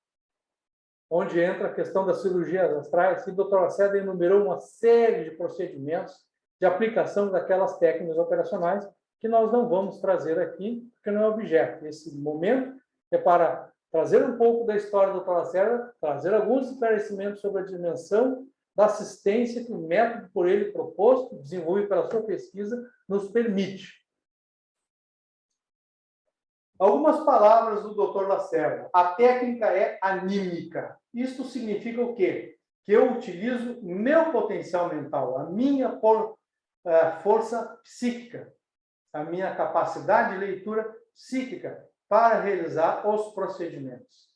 onde entra a questão das cirurgias astrais, e o Dr. Lacerda enumerou uma série de procedimentos de aplicação daquelas técnicas operacionais que nós não vamos trazer aqui, porque não é objeto. Esse momento é para trazer um pouco da história do Dr. Lacerda, trazer alguns esclarecimentos sobre a dimensão da assistência que o método por ele proposto, desenvolvido pela sua pesquisa, nos permite. Algumas palavras do Dr. Lacerda. A técnica é anímica. Isto significa o quê? Que eu utilizo meu potencial mental, a minha força psíquica, a minha capacidade de leitura psíquica para realizar os procedimentos.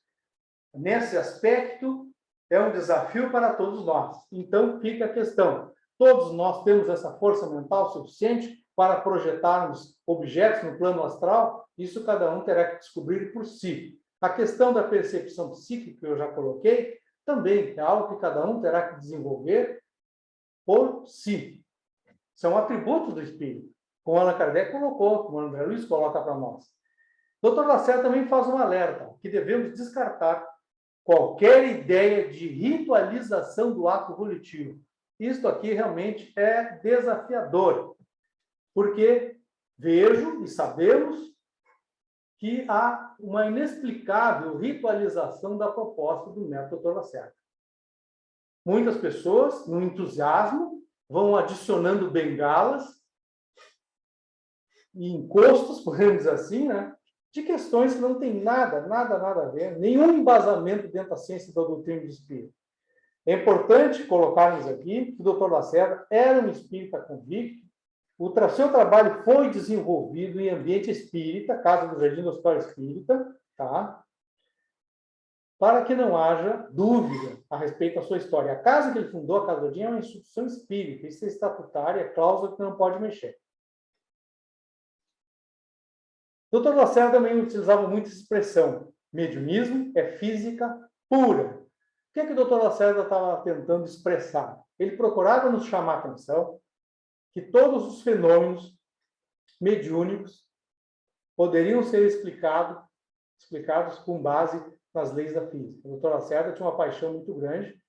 Nesse aspecto, é um desafio para todos nós. Então, fica a questão. Todos nós temos essa força mental suficiente para projetarmos objetos no plano astral? Isso cada um terá que descobrir por si. A questão da percepção psíquica, que eu já coloquei, também é algo que cada um terá que desenvolver por si. São atributos do espírito, como Allan Kardec colocou, como André Luiz coloca para nós. Dr. Lacerda também faz um alerta, que devemos descartar qualquer ideia de ritualização do ato volitivo. Isto aqui realmente é desafiador, porque vejo e sabemos que há uma inexplicável ritualização da proposta do método Dr. Lacerda. Muitas pessoas, no entusiasmo, vão adicionando bengalas e encostos, podemos dizer assim, né? De questões que não têm nada a ver, nenhum embasamento dentro da ciência da doutrina do espírito. É importante colocarmos aqui que o Dr. Lacerda era um espírita convicto, o seu trabalho foi desenvolvido em ambiente espírita, Casa do Jardim do Hospital Espírita, tá? Para que não haja dúvida a respeito da sua história. A casa que ele fundou, a Casa do Jardim, é uma instituição espírita, isso é estatutária, é cláusula que não pode mexer. O Dr. Lacerda também utilizava muito essa expressão, mediunismo é física pura. O que é que o Dr. Lacerda estava tentando expressar? Ele procurava nos chamar a atenção que todos os fenômenos mediúnicos poderiam ser explicados com base nas leis da física. O Dr. Lacerda tinha uma paixão muito grande,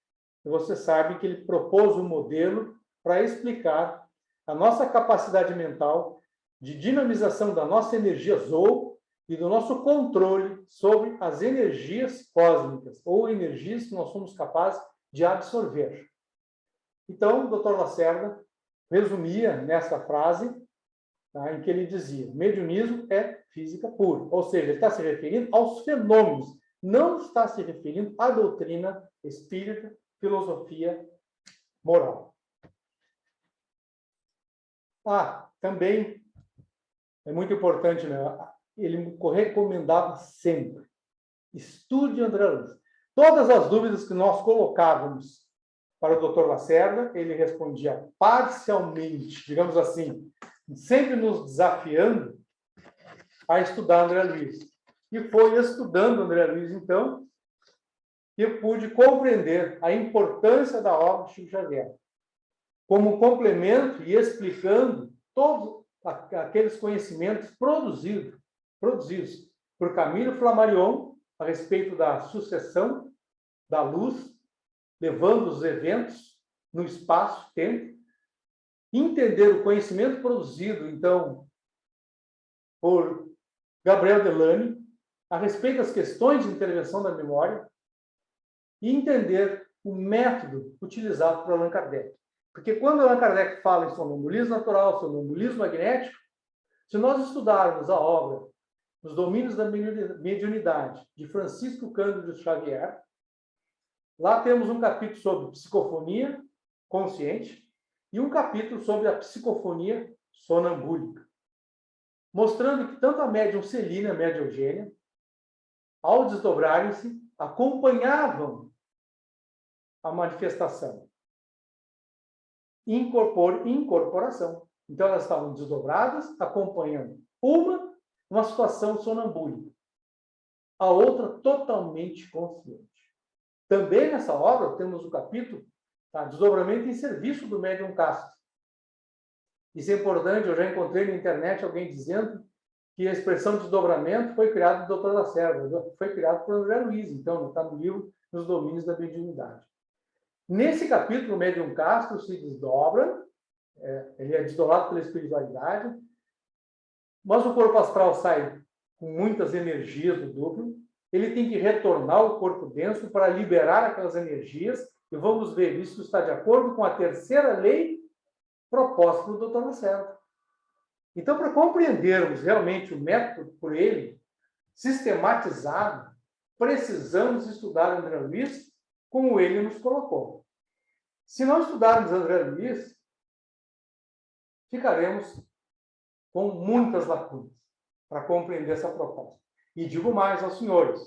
e você sabe que ele propôs um modelo para explicar a nossa capacidade mental de dinamização da nossa energia Zou e do nosso controle sobre as energias cósmicas, ou energias que nós somos capazes de absorver. Então, o Dr. Lacerda resumia nessa frase, tá, em que ele dizia: mediunismo é física pura. Ou seja, ele está se referindo aos fenômenos, não está se referindo à doutrina espírita, filosofia moral. Também é muito importante, né? Ele recomendava sempre: estude André Luiz. Todas as dúvidas que nós colocávamos para o Dr. Lacerda, ele respondia parcialmente, digamos assim, sempre nos desafiando a estudar André Luiz. E foi estudando André Luiz, então, que eu pude compreender a importância da obra de Chico Xavier, como complemento e explicando todos aqueles conhecimentos produzidos por Camilo Flammarion a respeito da sucessão da luz, levando os eventos no espaço-tempo, entender o conhecimento produzido, então, por Gabriel Delany, a respeito das questões de intervenção da memória, e entender o método utilizado por Allan Kardec. Porque quando Allan Kardec fala em sonambulismo natural, sonambulismo magnético, se nós estudarmos a obra Os Domínios da Mediunidade, de Francisco Cândido Xavier, lá temos um capítulo sobre psicofonia consciente e um capítulo sobre a psicofonia sonambúlica, mostrando que tanto a médium Celina e a médium Eugênia, ao desdobrarem-se, acompanhavam a manifestação. Incorporação. Então, elas estavam desdobradas, acompanhando uma situação sonambúlica, a outra totalmente consciente. Também nessa obra temos o capítulo Desdobramento em Serviço do Médium Castro. Isso é importante, eu já encontrei na internet alguém dizendo que a expressão desdobramento foi criada do Dr. Lacerda, foi criado por André Luiz, então está no livro Nos Domínios da Mediunidade. Nesse capítulo, o Médium Castro se desdobra, ele é desdobrado pela espiritualidade, mas o corpo astral sai com muitas energias do duplo, ele tem que retornar ao corpo denso para liberar aquelas energias, e vamos ver, isso está de acordo com a terceira lei proposta pelo Dr. Lacerda. Então, para compreendermos realmente o método por ele, sistematizado, precisamos estudar André Luiz como ele nos colocou. Se não estudarmos André Luiz, ficaremos com muitas lacunas para compreender essa proposta. E digo mais aos senhores,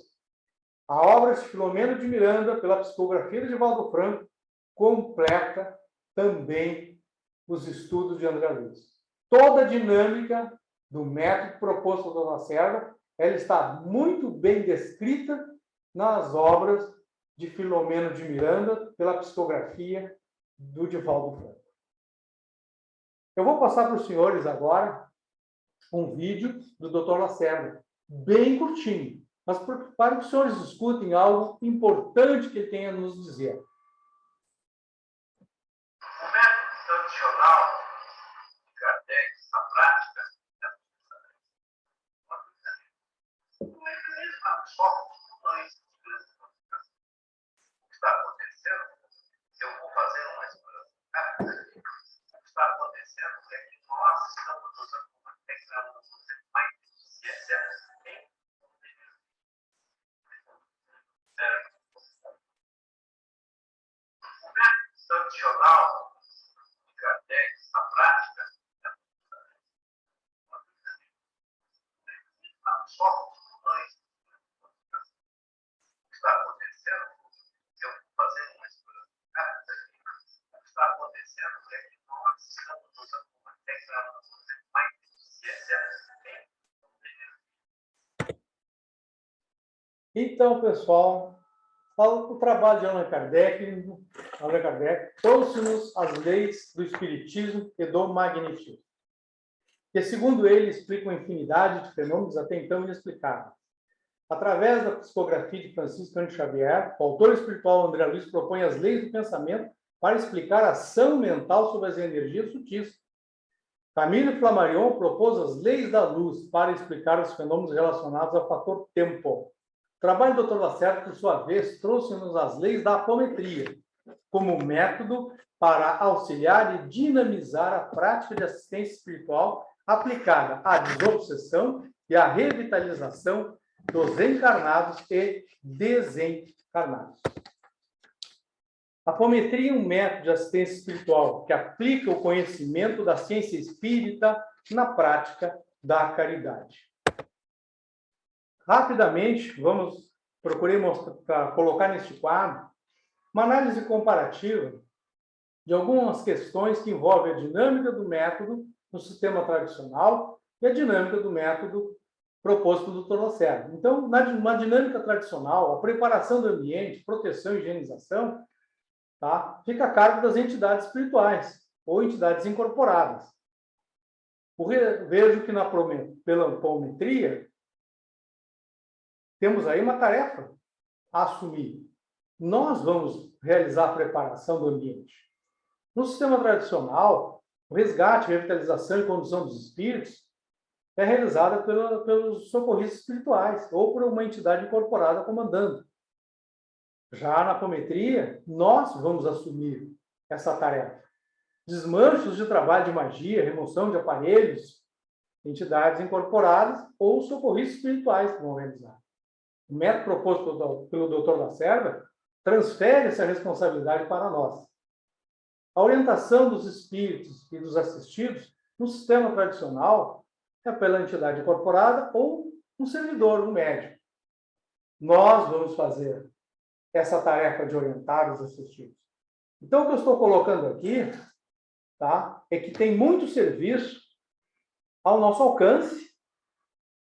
a obra de Filomeno de Miranda, pela psicografia de Valdo Franco, completa também os estudos de André Luiz. Toda a dinâmica do método proposto pelo Lacerda, ela está muito bem descrita nas obras de Filomeno de Miranda, pela psicografia do Divaldo Franco. Eu vou passar para os senhores agora um vídeo do Dr. Lacerda, bem curtinho, mas para que os senhores escutem algo importante que ele tem a nos dizer. O método tradicional de Kardec, na prática, o mecanismo absorve funções de grandes modificações. O que está acontecendo, eu vou fazer uma exploração. O que está acontecendo é que nós estamos usando uma tecnologia mais eficiente em o método tradicional de Kardec, na prática, absorve funções de grandes modificações. O que está acontecendo, eu vou fazer uma exploração. O que está acontecendo é que nós estamos usando uma tecnologia mais eficiente em Então, pessoal, o trabalho de Allan Kardec trouxe-nos as leis do Espiritismo e do Magnetismo, que, segundo ele, explicam a infinidade de fenômenos até então inexplicáveis. Através da psicografia de Francisco Cândido Xavier, o autor espiritual André Luiz propõe as leis do pensamento para explicar a ação mental sobre as energias sutis. Camille Flammarion propôs as leis da luz para explicar os fenômenos relacionados ao fator tempo. O trabalho do Dr. Lacerda, por sua vez, trouxe-nos as leis da apometria, como método para auxiliar e dinamizar a prática de assistência espiritual aplicada à desobsessão e à revitalização dos encarnados e desencarnados. A apometria é um método de assistência espiritual que aplica o conhecimento da ciência espírita na prática da caridade. Rapidamente, procurei colocar neste quadro uma análise comparativa de algumas questões que envolvem a dinâmica do método no sistema tradicional e a dinâmica do método proposto pelo Dr. Lacerda. Então, na dinâmica tradicional, a preparação do ambiente, proteção e higienização, fica a cargo das entidades espirituais ou entidades incorporadas. Vejo que pela apometria, temos aí uma tarefa a assumir. Nós vamos realizar a preparação do ambiente. No sistema tradicional, O resgate, revitalização e condução dos espíritos é realizada pelos socorristas espirituais ou por uma entidade incorporada comandando. Já na apometria, nós vamos assumir essa tarefa. Desmanchos de trabalho de magia, remoção de aparelhos, entidades incorporadas ou socorristas espirituais que vão realizar. O método proposto pelo Dr. Lacerda transfere essa responsabilidade para nós. A orientação dos espíritos e dos assistidos no sistema tradicional é pela entidade incorporada ou um servidor, um médico. Nós vamos fazer essa tarefa de orientar os assistidos. Então, o que eu estou colocando aqui, tá, é que tem muito serviço ao nosso alcance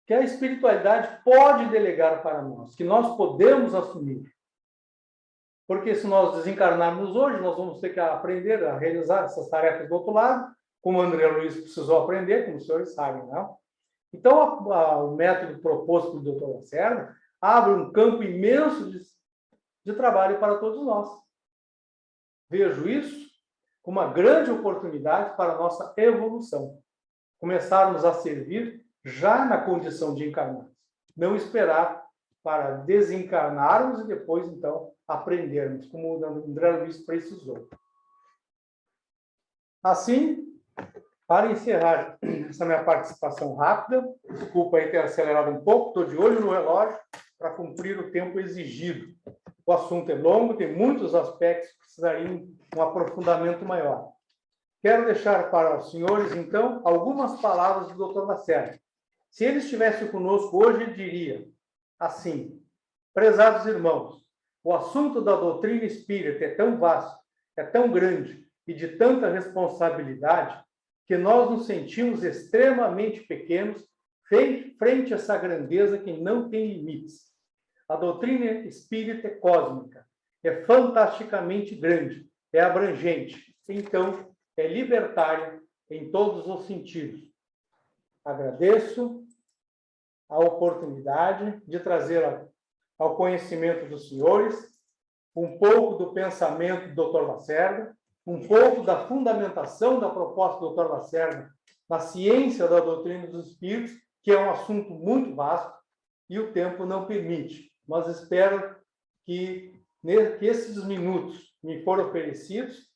que a espiritualidade pode delegar para nós, que nós podemos assumir. Porque se nós desencarnarmos hoje, nós vamos ter que aprender a realizar essas tarefas do outro lado, como o André Luiz precisou aprender, como os senhores sabem, não? Então, o método proposto pelo Dr. Lacerda abre um campo imenso de trabalho para todos nós. Vejo isso como uma grande oportunidade para a nossa evolução. Começarmos a servir já na condição de encarnados. Não esperar para desencarnarmos e depois, então, aprendermos, como o André Luiz precisou. Assim, para encerrar essa minha participação rápida, desculpa aí ter acelerado um pouco, estou de olho no relógio para cumprir o tempo exigido. O assunto é longo, tem muitos aspectos que precisariam de um aprofundamento maior. Quero deixar para os senhores, então, algumas palavras do Dr. Lacerda. Se ele estivesse conosco hoje, ele diria assim: prezados irmãos, o assunto da doutrina espírita é tão vasto, é tão grande e de tanta responsabilidade que nós nos sentimos extremamente pequenos frente a essa grandeza que não tem limites. A doutrina espírita é cósmica, é fantasticamente grande, é abrangente, então é libertária em todos os sentidos. Agradeço a oportunidade de trazer ao conhecimento dos senhores um pouco do pensamento do Dr. Lacerda, um pouco da fundamentação da proposta do Dr. Lacerda na ciência da doutrina dos espíritos, que é um assunto muito vasto e o tempo não permite. Mas espero que esses minutos me foram oferecidos,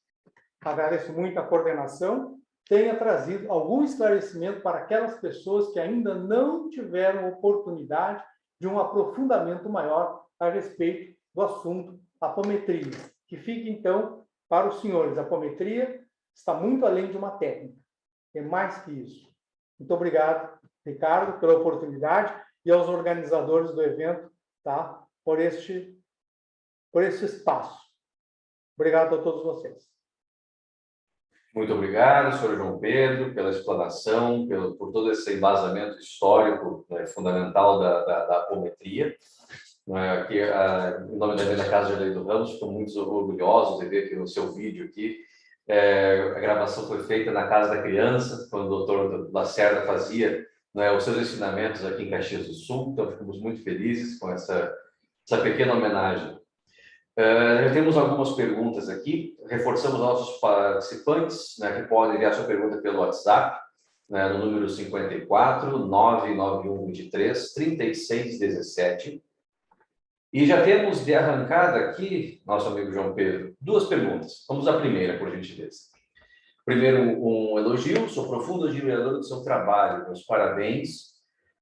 agradeço muito a coordenação, tenha trazido algum esclarecimento para aquelas pessoas que ainda não tiveram oportunidade de um aprofundamento maior a respeito do assunto apometria. Que fique, então, para os senhores, a apometria está muito além de uma técnica, é mais que isso. Muito obrigado, Ricardo, pela oportunidade e aos organizadores do evento, tá, por este espaço. Obrigado a todos vocês. Muito obrigado, senhor João Pedro, pela explanação, por todo esse embasamento histórico, né, fundamental da apometria. Aqui, em nome da Casa de Lei do Ramos, estou muito orgulhosos de ver que o seu vídeo aqui, a gravação foi feita na Casa da Criança, quando o doutor Lacerda fazia, né, os seus ensinamentos aqui em Caxias do Sul, então ficamos muito felizes com essa pequena homenagem. Temos algumas perguntas aqui, reforçamos aos nossos participantes, né, que podem enviar sua pergunta pelo WhatsApp, né, no número 54 991 23 36 17. E já temos de arrancada aqui, nosso amigo João Pedro, duas perguntas. Vamos à primeira, por gentileza. Primeiro, um elogio, sou profundo admirador do seu trabalho, meus parabéns.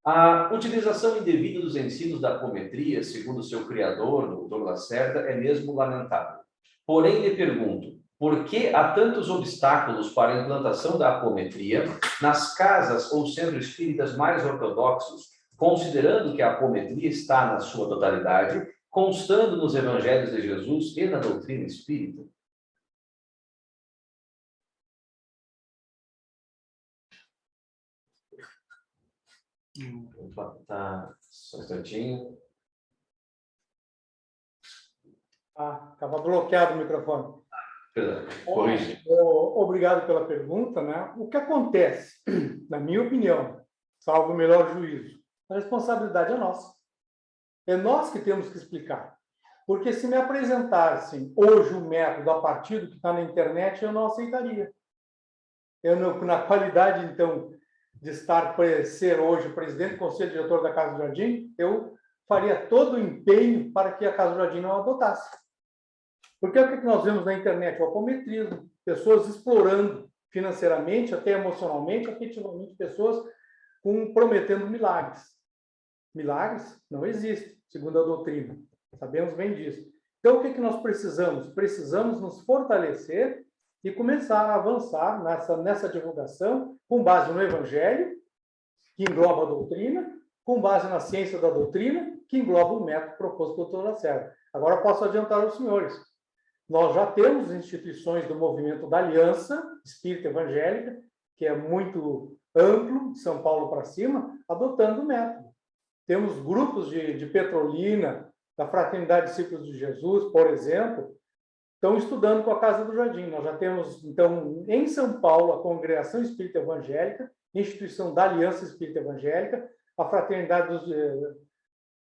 A utilização indevida dos ensinos da apometria, segundo seu criador, o Dr. Lacerda, é mesmo lamentável. Porém, lhe pergunto, por que há tantos obstáculos para a implantação da apometria nas casas ou centros espíritas mais ortodoxos, considerando que a apometria está na sua totalidade, constando nos evangelhos de Jesus e na doutrina espírita? Tá, só um instantinho. Estava bloqueado o microfone. Perdão, corrige. Obrigado pela pergunta, né? O que acontece, na minha opinião, salvo o melhor juízo, a responsabilidade é nossa. É nós que temos que explicar. Porque se me apresentassem hoje o método a partir do que está na internet, eu não aceitaria. na qualidade, então, de ser hoje presidente do Conselho Diretor da Casa do Jardim, eu faria todo o empenho para que a Casa do Jardim não adotasse. Porque é o que nós vemos na internet? O apometrismo, pessoas explorando financeiramente, até emocionalmente, afetivamente, pessoas prometendo milagres. Milagres não existem, segundo a doutrina. Sabemos bem disso. Então, o que nós precisamos? Precisamos nos fortalecer e começar a avançar nessa divulgação com base no Evangelho, que engloba a doutrina, com base na ciência da doutrina, que engloba o método proposto pelo Dr. Lacerda. Agora, posso adiantar aos senhores. Nós já temos instituições do movimento da Aliança Espírita Evangélica, que é muito amplo, de São Paulo para cima, adotando o método. Temos grupos de Petrolina, da Fraternidade Discípulos de Jesus, por exemplo, estão estudando com a Casa do Jardim. Nós já temos, então, em São Paulo, a Congregação Espírita Evangélica, instituição da Aliança Espírita Evangélica, a Fraternidade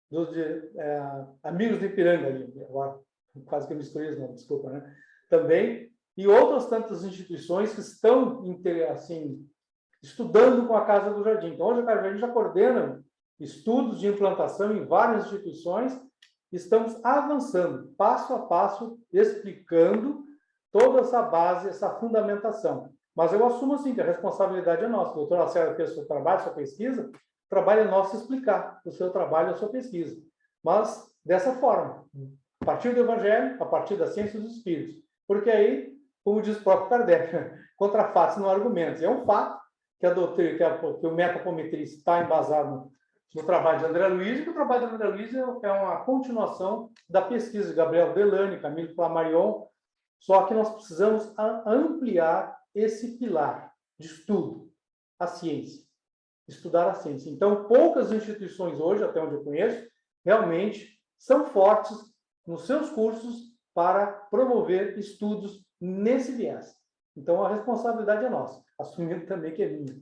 dos Amigos de Ipiranga, ali, agora quase que eu misturei os nomes, desculpa, né? Também, e outras tantas instituições que estão, assim, estudando com a Casa do Jardim. Então, hoje a Casa do Jardim já coordena estudos de implantação em várias instituições. Estamos avançando, passo a passo, explicando toda essa base, essa fundamentação. Mas eu assumo, assim, que a responsabilidade é nossa. O doutor Lacerda fez o seu trabalho, a sua pesquisa, o trabalho é nosso explicar o seu trabalho, a sua pesquisa. Mas dessa forma, a partir do Evangelho, a partir da ciência dos Espíritos. Porque aí, como diz o próprio Kardec, contra fatos não argumentos. É um fato que a doutrina, que o metapometria está embasado no trabalho de André Luiz, que o trabalho de André Luiz é uma continuação da pesquisa de Gabriel Delany, Camilo Flammarion, só que nós precisamos ampliar esse pilar de estudo, a ciência, estudar a ciência. Então, poucas instituições hoje, até onde eu conheço, realmente são fortes nos seus cursos para promover estudos nesse viés. Então, a responsabilidade é nossa, assumindo também que é minha.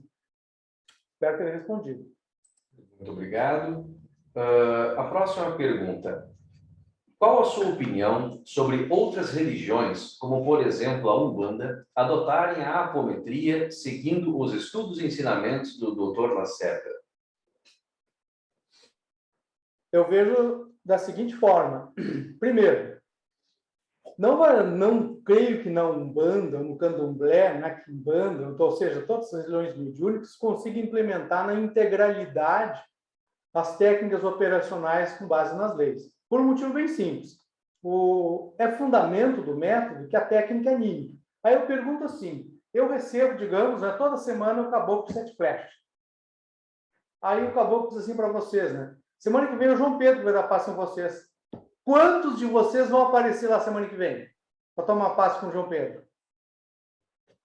Espero ter respondido. Muito obrigado. A próxima pergunta. Qual a sua opinião sobre outras religiões, como, por exemplo, a Umbanda, adotarem a apometria seguindo os estudos e ensinamentos do Dr. Lacerda? Eu vejo da seguinte forma. Primeiro, não creio que na Umbanda, no Candomblé, na Quimbanda, ou seja, todas as religiões mediúnicas consigam implementar na integralidade as técnicas operacionais com base nas leis. Por um motivo bem simples. É fundamento do método que a técnica é anímica. Aí eu pergunto assim, eu recebo, digamos, né, toda semana o caboclo 7 flechas. Aí o caboclo diz assim para vocês, né? Semana que vem o João Pedro vai dar passe com vocês. Quantos de vocês vão aparecer lá semana que vem para tomar passe com o João Pedro?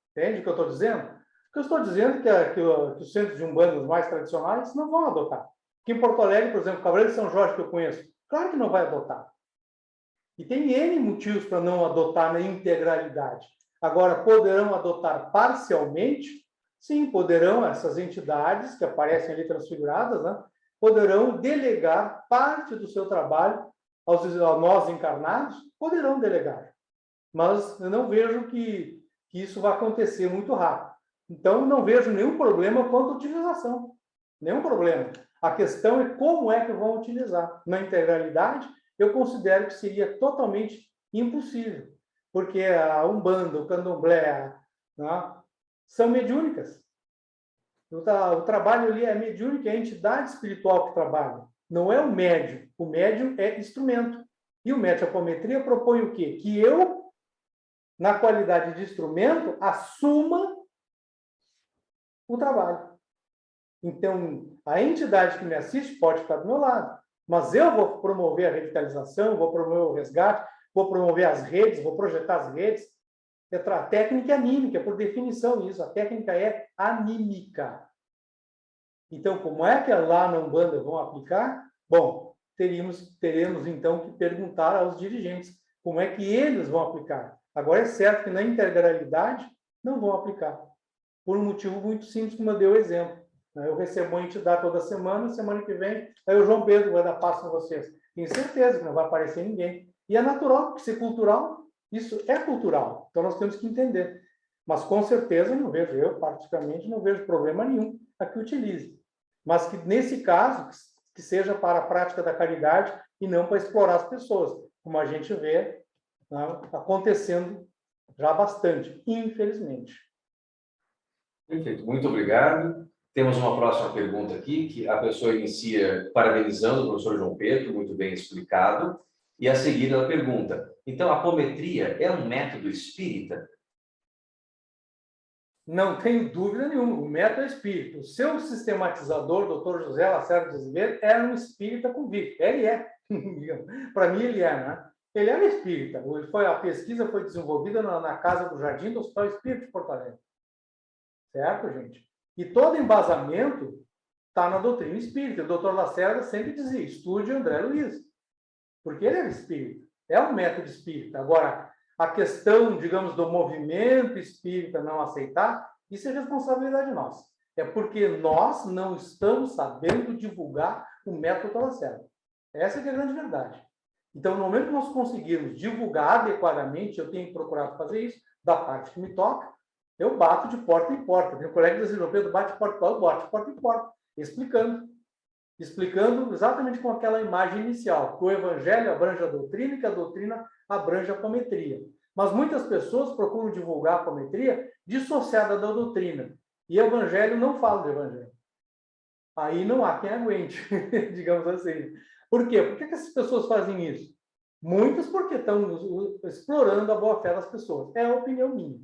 Entende o que eu estou dizendo? O que eu estou dizendo é que os centros de umbandas mais tradicionais não vão adotar. Aqui em Porto Alegre, por exemplo, Cavaleiro de São Jorge, que eu conheço, claro que não vai adotar. E tem N motivos para não adotar na integralidade. Agora, poderão adotar parcialmente? Sim, poderão, essas entidades que aparecem ali transfiguradas, né, poderão delegar parte do seu trabalho aos nós encarnados, poderão delegar. Mas eu não vejo que isso vai acontecer muito rápido. Então, não vejo nenhum problema quanto à utilização. Nenhum problema. A questão é como é que vão utilizar. Na integralidade, eu considero que seria totalmente impossível, porque a Umbanda, o Candomblé, né, são mediúnicas. O trabalho ali é mediúnico, é a entidade espiritual que trabalha. Não é o médium. O médium é instrumento. E o metapometria propõe o quê? Que eu, na qualidade de instrumento, assuma o trabalho. Então, a entidade que me assiste pode ficar do meu lado, mas eu vou promover a revitalização, vou promover o resgate, vou promover as redes, vou projetar as redes. A técnica é anímica, por definição isso. A técnica é anímica. Então, como é que lá na Umbanda vão aplicar? Bom, teremos então que perguntar aos dirigentes como é que eles vão aplicar. Agora, é certo que na integralidade não vão aplicar, por um motivo muito simples, como eu dei o exemplo. Eu recebo uma entidade toda semana que vem, aí o João Pedro vai dar passo com vocês. Tenho certeza que não vai aparecer ninguém. E é natural, porque ser cultural, isso é cultural. Então, nós temos que entender. Mas com certeza não vejo, eu particularmente não vejo problema nenhum a que utilize. Mas que nesse caso, que seja para a prática da caridade e não para explorar as pessoas, como a gente vê, né, acontecendo já bastante, infelizmente. Perfeito, muito obrigado. Temos uma próxima pergunta aqui, que a pessoa inicia parabenizando o professor João Pedro, muito bem explicado, e a seguir ela pergunta: então, a apometria é um método espírita? Não tenho dúvida nenhuma, o método é espírita. O seu sistematizador, doutor José Lacerda de Azevedo, era um espírita convicto. Ele é. Para mim, ele é, né? Ele era espírita. A pesquisa foi desenvolvida na Casa do Jardim do Hospital Espírita de Porto Alegre. Certo, gente? E todo embasamento está na doutrina espírita. O doutor Lacerda sempre dizia, estude André Luiz. Porque ele era espírita. É um método espírita. Agora, a questão, digamos, do movimento espírita não aceitar, isso é responsabilidade nossa. É porque nós não estamos sabendo divulgar o método Lacerda. Essa é a grande verdade. Então, no momento que nós conseguirmos divulgar adequadamente, eu tenho procurado fazer isso, da parte que me toca, eu bato de porta em porta. Meu colega diz assim, Pedro, bate porta em porta, eu bato de porta em porta, explicando exatamente com aquela imagem inicial, que o evangelho abrange a doutrina e que a doutrina abrange a apometria. Mas muitas pessoas procuram divulgar a apometria dissociada da doutrina. E o evangelho não fala do evangelho. Aí não há quem aguente, digamos assim. Por quê? Por que essas pessoas fazem isso? Muitas porque estão explorando a boa-fé das pessoas. É a opinião minha.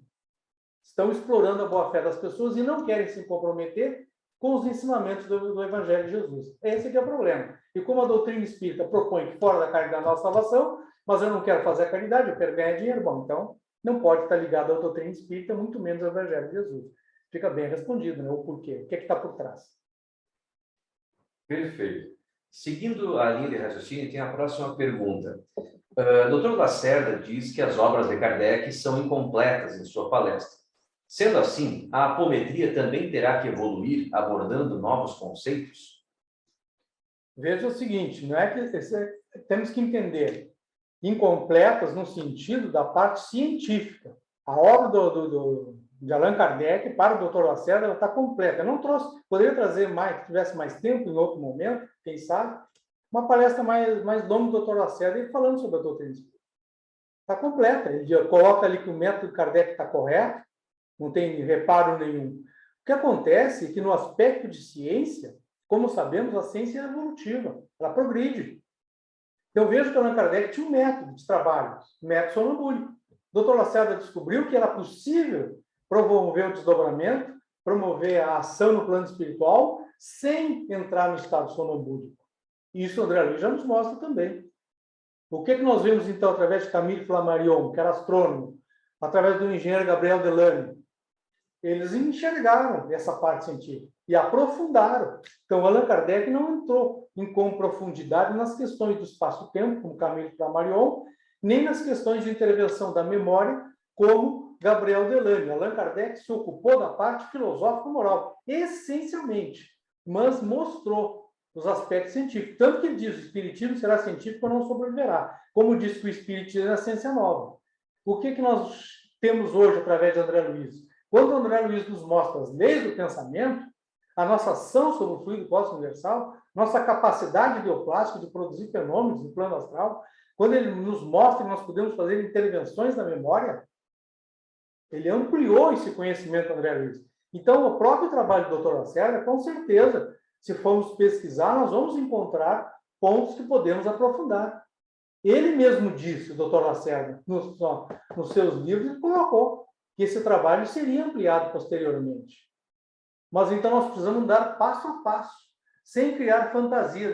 Estão explorando a boa-fé das pessoas e não querem se comprometer com os ensinamentos do Evangelho de Jesus. Esse que é o problema. E como a doutrina espírita propõe que fora da caridade da nossa salvação, mas eu não quero fazer a caridade, eu quero ganhar dinheiro, bom, então não pode estar ligado à doutrina espírita, muito menos ao Evangelho de Jesus. Fica bem respondido, né? O porquê. O que é que está por trás? Perfeito. Seguindo a linha de raciocínio, tem a próxima pergunta. Dr. Lacerda diz que as obras de Kardec são incompletas em sua palestra. Sendo assim, a apometria também terá que evoluir abordando novos conceitos? Veja o seguinte, não é que temos que entender incompletas no sentido da parte científica. A obra de Allan Kardec para o Dr. Lacerda está completa. Eu não trouxe, poderia trazer mais, se tivesse mais tempo em outro momento, quem sabe, uma palestra mais longa do Dr. Lacerda ele falando sobre a doutrina espírita. Está completa. Ele coloca ali que o método Kardec está correto, não tem reparo nenhum. O que acontece é que no aspecto de ciência, como sabemos, a ciência é evolutiva, ela progride. Eu vejo que Allan Kardec tinha um método de trabalho, o método sonambúlico. O Dr. Lacerda descobriu que era possível promover o desdobramento, promover a ação no plano espiritual, sem entrar no estado sonambúlico. Isso o André Luiz já nos mostra também. O que nós vemos, então, através de Camille Flammarion, que era astrônomo, através do engenheiro Gabriel Delany? Eles enxergaram essa parte científica e aprofundaram. Então, Allan Kardec não entrou com profundidade nas questões do espaço-tempo, como Camille Flammarion, nem nas questões de intervenção da memória, como Gabriel Delany. Allan Kardec se ocupou da parte filosófico-moral, essencialmente, mas mostrou os aspectos científicos. Tanto que ele diz, o espiritismo será científico ou não sobreviverá. Como diz que o espiritismo é a ciência nova. O que nós temos hoje através de André Luiz? Quando o André Luiz nos mostra as leis do pensamento, a nossa ação sobre o fluido cósmico universal, nossa capacidade ideoplástica de produzir fenômenos no plano astral, quando ele nos mostra que nós podemos fazer intervenções na memória, ele ampliou esse conhecimento, André Luiz. Então, o próprio trabalho do Dr. Lacerda, com certeza, se formos pesquisar, nós vamos encontrar pontos que podemos aprofundar. Ele mesmo disse, o Dr. Lacerda, nos seus livros, ele colocou que esse trabalho seria ampliado posteriormente. Mas então nós precisamos dar passo a passo, sem criar fantasia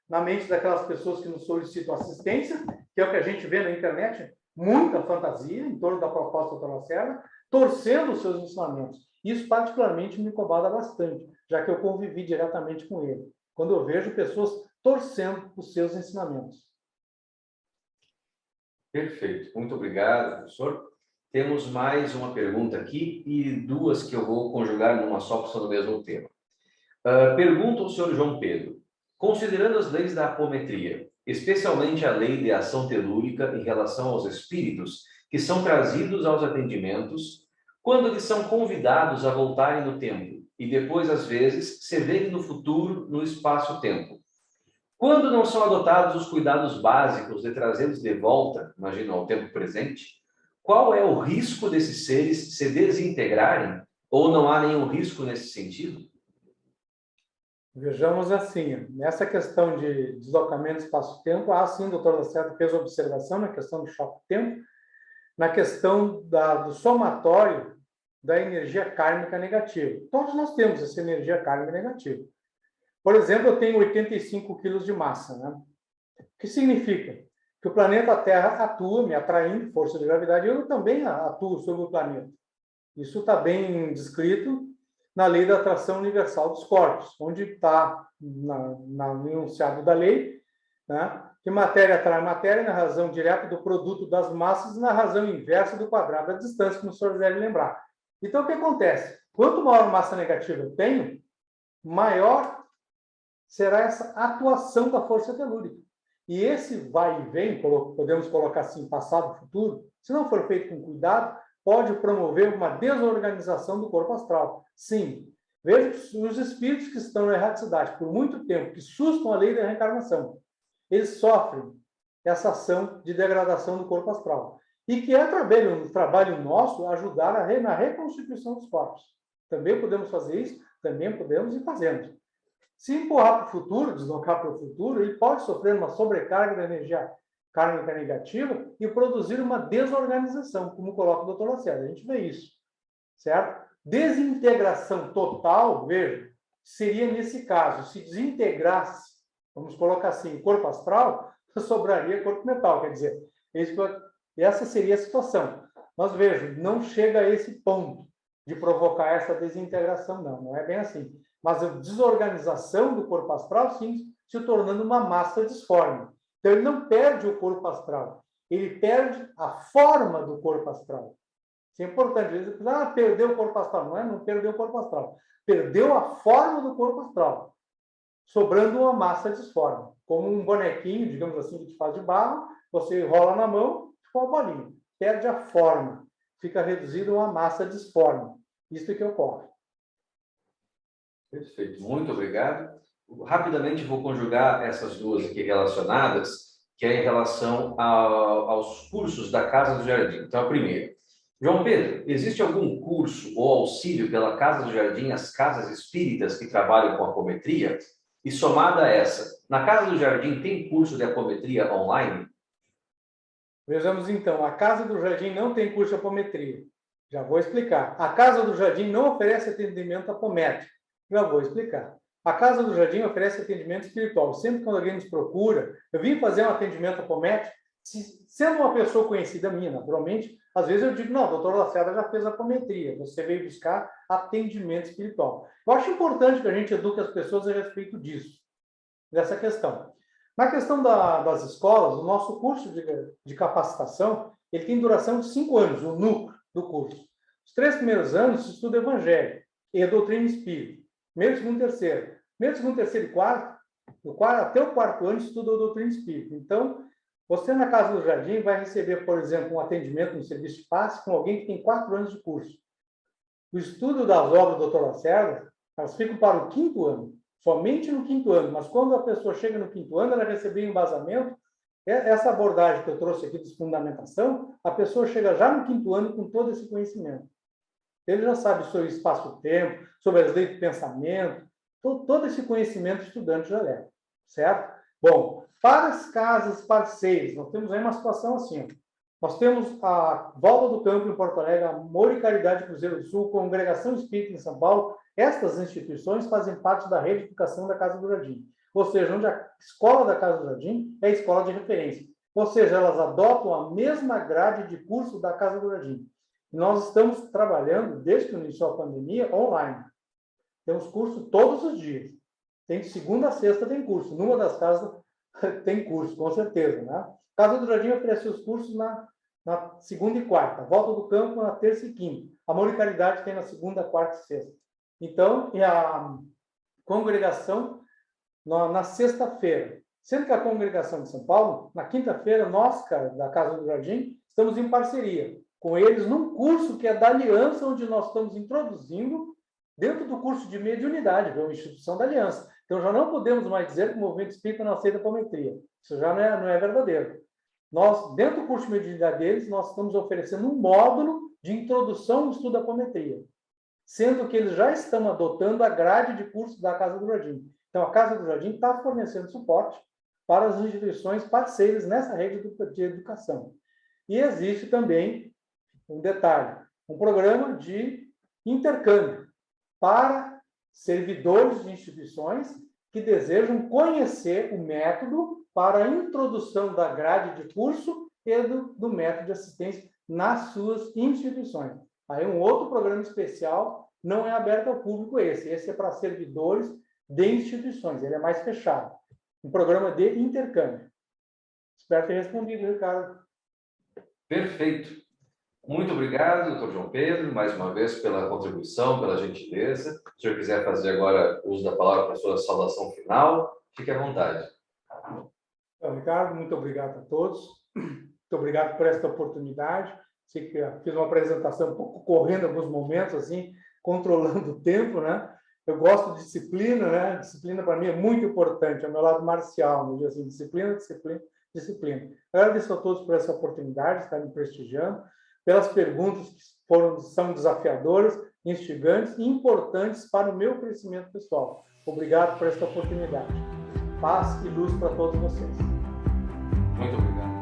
na mente daquelas pessoas que nos solicitam assistência, que é o que a gente vê na internet, muita fantasia em torno da proposta do Dr. Lacerda, torcendo os seus ensinamentos. Isso particularmente me incomoda bastante, já que eu convivi diretamente com ele, quando eu vejo pessoas torcendo os seus ensinamentos. Perfeito. Muito obrigado, professor. Temos mais uma pergunta aqui e duas que eu vou conjugar numa só, porque são do mesmo tema. Pergunta ao senhor João Pedro. Considerando as leis da apometria, especialmente a lei de ação telúrica em relação aos espíritos que são trazidos aos atendimentos, quando eles são convidados a voltarem no tempo e depois, às vezes, se verem no futuro no espaço-tempo. Quando não são adotados os cuidados básicos de trazê-los de volta, imagina, ao tempo presente, qual é o risco desses seres se desintegrarem? Ou não há nenhum risco nesse sentido? Vejamos assim, nessa questão de deslocamento espaço-tempo, há sim, o doutor Lacerda fez observação na questão do choque-tempo, na questão do somatório da energia kármica negativa. Todos nós temos essa energia kármica negativa. Por exemplo, eu tenho 85 quilos de massa, né? O que significa? Que o planeta Terra atua, me atraindo, força de gravidade, e eu também atuo sobre o planeta. Isso está bem descrito na lei da atração universal dos corpos, onde está no enunciado da lei, né, que matéria atrai matéria na razão direta do produto das massas e na razão inversa do quadrado da distância, como o senhor deve lembrar. Então, o que acontece? Quanto maior massa negativa eu tenho, maior será essa atuação da força telúrica. E esse vai e vem, podemos colocar assim, passado e futuro, se não for feito com cuidado, pode promover uma desorganização do corpo astral. Sim, veja que os espíritos que estão na erraticidade por muito tempo, que sustam a lei da reencarnação, eles sofrem essa ação de degradação do corpo astral. E que é trabalho nosso ajudar na reconstituição dos corpos. Também podemos fazer isso, também podemos e fazemos. Se empurrar para o futuro, deslocar para o futuro, ele pode sofrer uma sobrecarga da energia kármica negativa e produzir uma desorganização, como coloca o doutor Lacerda. A gente vê isso, certo? Desintegração total, veja, seria nesse caso, se desintegrasse, vamos colocar assim, o corpo astral, sobraria corpo mental, quer dizer, essa seria a situação. Mas veja, não chega a esse ponto de provocar essa desintegração, não é bem assim. Mas a desorganização do corpo astral, sim, se tornando uma massa disforme. Então, ele não perde o corpo astral, ele perde a forma do corpo astral. Isso é importante. Ele diz, perdeu o corpo astral. Não perdeu o corpo astral. Perdeu a forma do corpo astral, sobrando uma massa disforme. Como um bonequinho, digamos assim, que te faz de barro, você rola na mão, fica uma bolinha. Perde a forma, fica reduzido a uma massa disforme. Isso é que ocorre. Perfeito, muito obrigado. Rapidamente vou conjugar essas duas aqui relacionadas, que é em relação aos cursos da Casa do Jardim. Então, a primeira. João Pedro, existe algum curso ou auxílio pela Casa do Jardim, as casas espíritas que trabalham com apometria? E somada a essa, na Casa do Jardim tem curso de apometria online? Vejamos então, a Casa do Jardim não tem curso de apometria. Já vou explicar. A Casa do Jardim não oferece atendimento apométrico. Já vou explicar. A Casa do Jardim oferece atendimento espiritual. Sempre quando alguém nos procura, eu vim fazer um atendimento apométrico, sendo uma pessoa conhecida minha, naturalmente, às vezes eu digo, não, a doutora Lacerda já fez apometria, você veio buscar atendimento espiritual. Eu acho importante que a gente eduque as pessoas a respeito disso, dessa questão. Na questão das escolas, o nosso curso de capacitação, ele tem duração de 5 anos, o núcleo do curso. Os 3 primeiros anos se estuda Evangelho e a doutrina espírita. Primeiro, segundo, terceiro. Primeiro, segundo, terceiro e quarto, até o 4º ano estuda a doutrina espírita. Então, você na Casa do Jardim vai receber, por exemplo, um atendimento no serviço de passe com alguém que tem 4 anos de curso. O estudo das obras do Dr. Lacerda, elas ficam para o 5º ano, somente no 5º ano. Mas quando a pessoa chega no 5º ano, ela recebe um embasamento. Essa abordagem que eu trouxe aqui de fundamentação, a pessoa chega já no 5º ano com todo esse conhecimento. Ele já sabe sobre o espaço-tempo, sobre as leis do pensamento, todo esse conhecimento o estudante já leva, certo? Bom, para as casas parceiras, nós temos aí uma situação assim. Nós temos a Volta do Campo em Porto Alegre, Amor e Caridade Cruzeiro do Sul, Congregação Espírita em São Paulo. Estas instituições fazem parte da rede de educação da Casa do Jardim. Ou seja, onde a escola da Casa do Jardim é a escola de referência. Ou seja, elas adotam a mesma grade de curso da Casa do Jardim. Nós estamos trabalhando, desde que iniciou a pandemia, online. Temos curso todos os dias. Tem de segunda a sexta tem curso. Numa das casas tem curso, com certeza. Né? A Casa do Jardim oferece os cursos na segunda e quarta. Volta do Campo na terça e quinta. Amor e Caridade tem na segunda, quarta e sexta. Então, e a congregação na sexta-feira. Sendo que a congregação de São Paulo, na quinta-feira, nós, da Casa do Jardim, estamos em parceria. com eles num curso que é da Aliança, onde nós estamos introduzindo dentro do curso de mediunidade, que é uma instituição da Aliança. Então, já não podemos mais dizer que o movimento espírita não aceita a apometria. Isso já não é verdadeiro. Nós, dentro do curso de mediunidade deles, nós estamos oferecendo um módulo de introdução ao estudo da apometria, sendo que eles já estão adotando a grade de curso da Casa do Jardim. Então, a Casa do Jardim está fornecendo suporte para as instituições parceiras nessa rede de educação. E existe também, um detalhe, um programa de intercâmbio para servidores de instituições que desejam conhecer o método para a introdução da grade de curso e do método de assistência nas suas instituições. Aí um outro programa especial não é aberto ao público esse é para servidores de instituições, ele é mais fechado. Um programa de intercâmbio. Espero ter respondido, Ricardo. Perfeito. Muito obrigado, doutor João Pedro, mais uma vez pela contribuição, pela gentileza. Se o senhor quiser fazer agora uso da palavra para a sua saudação final, fique à vontade. Então, Ricardo, muito obrigado a todos. Muito obrigado por esta oportunidade. Sei que fiz uma apresentação um pouco correndo em alguns momentos, assim, controlando o tempo, né? Eu gosto de disciplina, né? Disciplina, para mim, é muito importante. É o meu lado marcial, né? Assim, disciplina, disciplina, disciplina. Agradeço a todos por essa oportunidade de estar me prestigiando, pelas perguntas que são desafiadoras, instigantes e importantes para o meu crescimento pessoal. Obrigado por esta oportunidade. Paz e luz para todos vocês. Muito obrigado.